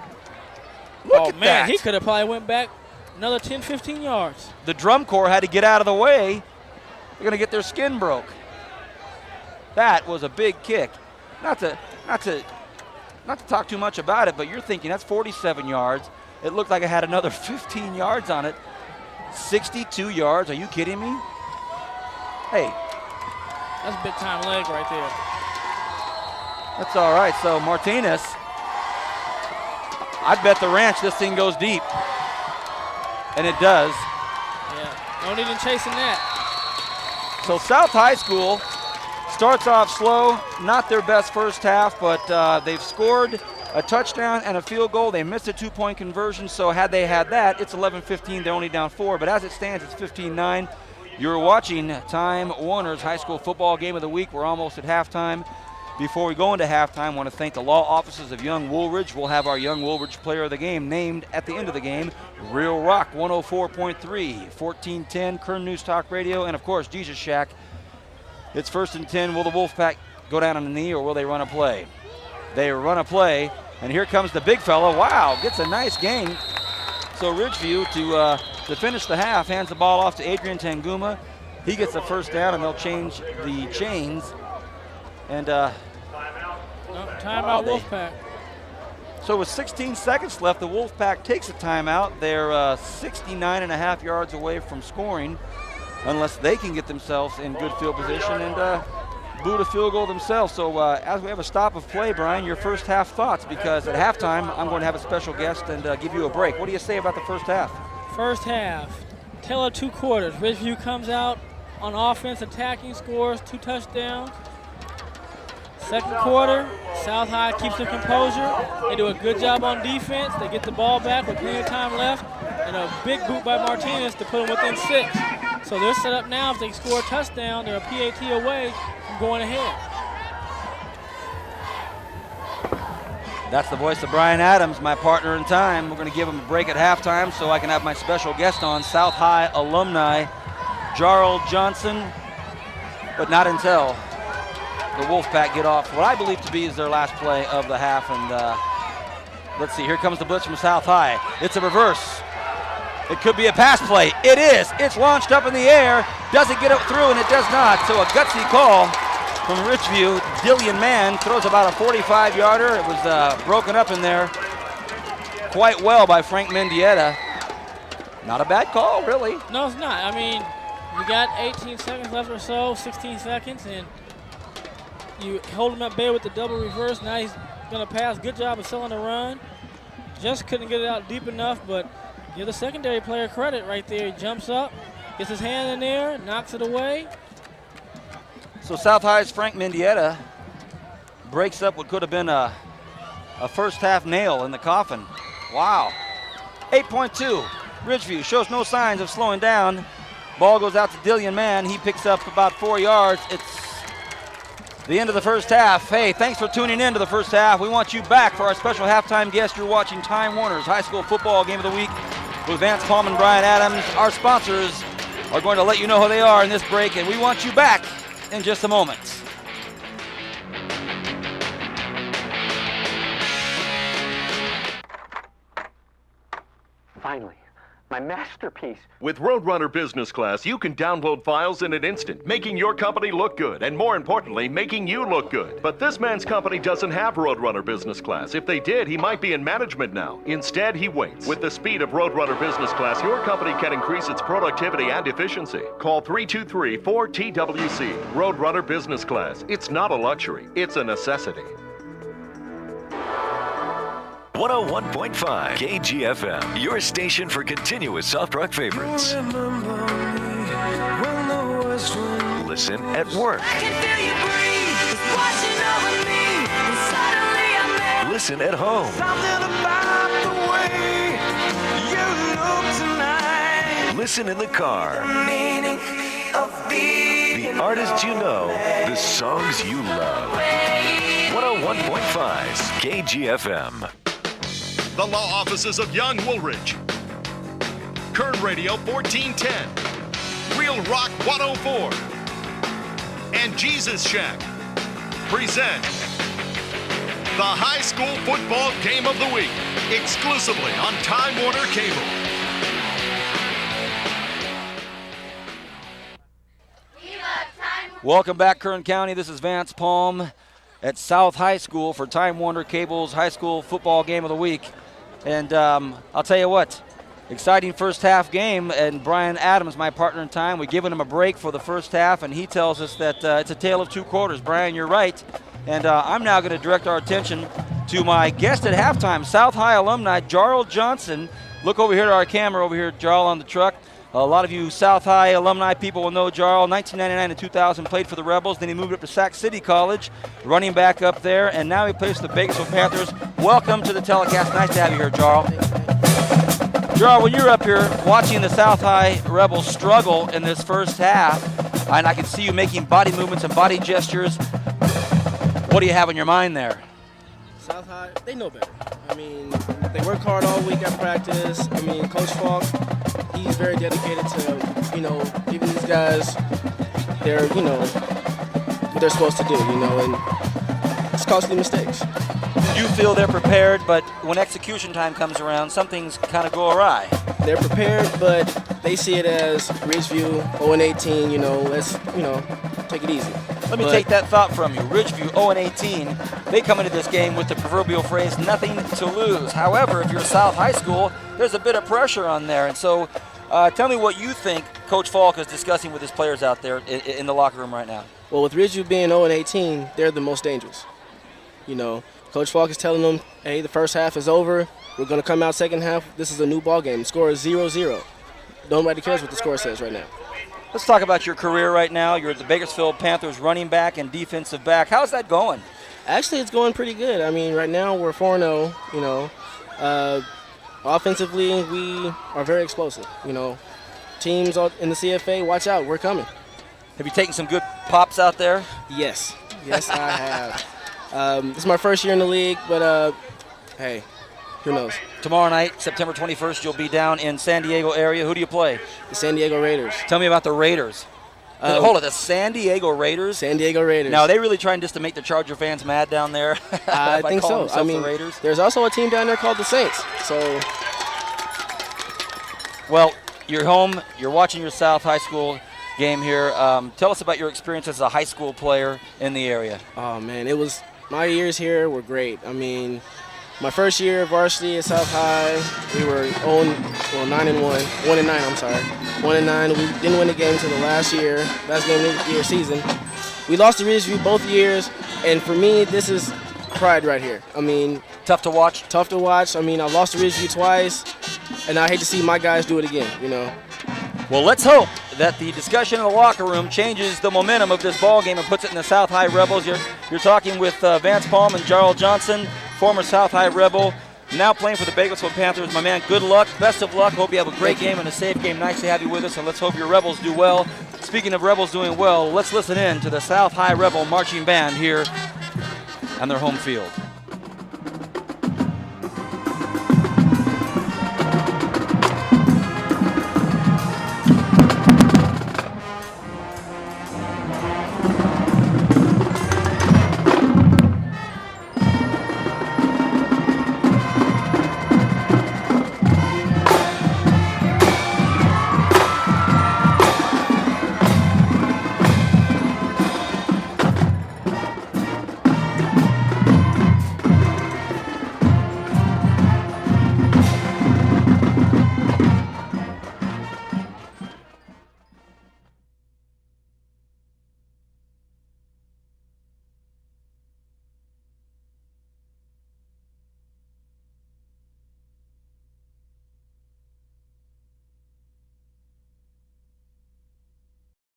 Look at man, that. he could have probably went back another 10, 15 yards. The drum corps had to get out of the way. They're going to get their skin broke. That was a big kick. Not to talk too much about it, but you're thinking that's 47 yards. It looked like it had another 15 yards on it. 62 yards. Are you kidding me? Hey. That's a big time leg right there. That's all right. So Martinez, I'd bet the ranch this thing goes deep. And it does. Yeah, no need in chasing that. So South High School starts off slow, not their best first half, but they've scored a touchdown and a field goal. They missed a 2-point conversion, so had they had that, it's 11-15. They're only down 4, but as it stands, it's 15-9. You're watching Time Warner's High School Football Game of the Week. We're almost at halftime. Before we go into halftime, I want to thank the law offices of Young Woolridge. We'll have our Young Woolridge Player of the Game named at the end of the game. Real Rock 104.3, 1410 Kern News Talk Radio, and of course Jesus Shack. It's 1st and 10. Will the Wolfpack go down on the knee, or will they run a play? They run a play, and here comes the big fella. Wow, gets a nice gain. So Ridgeview to finish the half hands the ball off to Adrian Tanguma. He gets a first down, and they'll change the chains. And timeout Wolfpack. So with 16 seconds left, the Wolfpack takes a timeout. They're 69.5 yards away from scoring, unless they can get themselves in good field position and boot a field goal themselves. So as we have a stop of play, Brian, your first half thoughts, because at halftime I'm going to have a special guest and give you a break. What do you say about the first half? First half, tale of 2 quarters. Ridgeview comes out on offense, attacking, scores 2 touchdowns. Second quarter, South High keeps their composure. They do a good job on defense. They get the ball back with plenty of time left, and a big boot by Martinez to put them within 6. So they're set up now. If they score a touchdown, they're a PAT away from going ahead. That's the voice of Brian Adams, my partner in time. We're going to give him a break at halftime so I can have my special guest on, South High alumni Jarl Johnson, but not until the Wolfpack get off what I believe to be is their last play of the half. And let's see, here comes the blitz from South High. It's a reverse. It could be a pass play. It is. It's launched up in the air. Does it get it through? And it does not. So a gutsy call from Ridgeview. Dillian Mann throws about a 45-yarder. It was broken up in there quite well by Frank Mendieta. Not a bad call, really. No, it's not. I mean, you got 18 seconds left or so, 16 seconds, and you hold him at bay with the double reverse. Now he's going to pass. Good job of selling the run. Just couldn't get it out deep enough, but give the secondary player credit right there. He jumps up, gets his hand in there, knocks it away. So South High's Frank Mendieta breaks up what could have been a first half nail in the coffin. Wow. 8.2. Ridgeview shows no signs of slowing down. Ball goes out to Dillian Mann. He picks up about 4 yards. It's the end of the first half. Hey, thanks for tuning in to the first half. We want you back for our special halftime guest. You're watching Time Warner's High School Football Game of the Week with Vance Palm and Brian Adams. Our sponsors are going to let you know who they are in this break, and we want you back in just a moment. Finally, my masterpiece. With Roadrunner Business Class, you can download files in an instant, making your company look good, and more importantly, making you look good. But this man's company doesn't have Roadrunner Business Class. If they did, he might be in management now. Instead, he waits. With the speed of Roadrunner Business Class, your company can increase its productivity and efficiency. Call 323-4TWC. Roadrunner Business Class. It's not a luxury, it's a necessity. 101.5 KGFM, your station for continuous soft rock favorites. Listen at work. Listen at home. Listen in the car. The artists you know, the songs you love. 101.5 KGFM. The law offices of Young Woolridge. Kern Radio 1410. Real Rock 104. And Jesus Shack present the High School Football Game of the Week, exclusively on Time Warner Cable. Welcome back, Kern County. This is Vance Palm at South High School for Time Warner Cable's High School Football Game of the Week. And I'll tell you what, exciting first half game, and Brian Adams, my partner in time, we've given him a break for the first half, and he tells us that it's a tale of two quarters. Brian, you're right. And I'm now going to direct our attention to my guest at halftime, South High alumni, Jarl Johnson. Look over here to our camera over here, Jarl on the truck. A lot of you South High alumni people will know Jarl. 1999 and 2000 played for the Rebels. Then he moved up to Sac City College, running back up there, and now he plays for the Bakersfield Panthers. Welcome to the telecast. Nice to have you here, Jarl. Jarl, when you're up here watching the South High Rebels struggle in this first half, and I can see you making body movements and body gestures, what do you have in your mind there? South High, they know better. I mean, they work hard all week at practice. I mean, Coach Falk, he's very dedicated to, giving these guys their, what they're supposed to do, and it's costly mistakes. You feel they're prepared, but when execution time comes around, some things kind of go awry. They're prepared, but they see it as Ridgeview 0-18, let's, take it easy. Let me take that thought from you. Ridgeview 0-18, they come into this game with the proverbial phrase, nothing to lose. However, if you're South High School, there's a bit of pressure on there. And so tell me what you think Coach Falk is discussing with his players out there in the locker room right now. Well, with Ridgeview being 0-18, they're the most dangerous. Coach Falk is telling them, hey, the first half is over. We're going to come out second half. This is a new ball game. The score is 0-0. Nobody cares what the score says right now. Let's talk about your career right now. You're the Bakersfield Panthers running back and defensive back. How's that going? Actually, it's going pretty good. I mean, right now we're 4-0, offensively, we are very explosive. Teams in the CFA, watch out, we're coming. Have you taken some good pops out there? Yes. Yes, I have. This is my first year in the league, but hey, who knows? Tomorrow night, September 21st, you'll be down in San Diego area. Who do you play? The San Diego Raiders. Tell me about the Raiders. Hold it, the San Diego Raiders? San Diego Raiders. Now, are they really trying just to make the Charger fans mad down there? I think so. I mean, the Raiders? There's also a team down there called the Saints. So Well, you're home. You're watching your South High School game here. Tell us about your experience as a high school player in the area. Oh, man, my years here were great. I mean, my first year of varsity at South High, we were 9-1, 1-9, I'm sorry. 1-9, we didn't win the game until the last game of the year season. We lost to Ridgeview both years, and for me, this is pride right here. I mean, tough to watch? Tough to watch. I mean, I lost to Ridgeview twice, and I hate to see my guys do it again, you know. Well, let's hope that the discussion in the locker room changes the momentum of this ball game and puts it in the South High Rebels. You're talking with Vance Palm and Jarl Johnson, former South High Rebel, now playing for the Bakersfield Panthers. My man, good luck, best of luck. Hope you have a great game and a safe game. Nice to have you with us, and let's hope your Rebels do well. Speaking of Rebels doing well, let's listen in to the South High Rebel Marching Band here on their home field.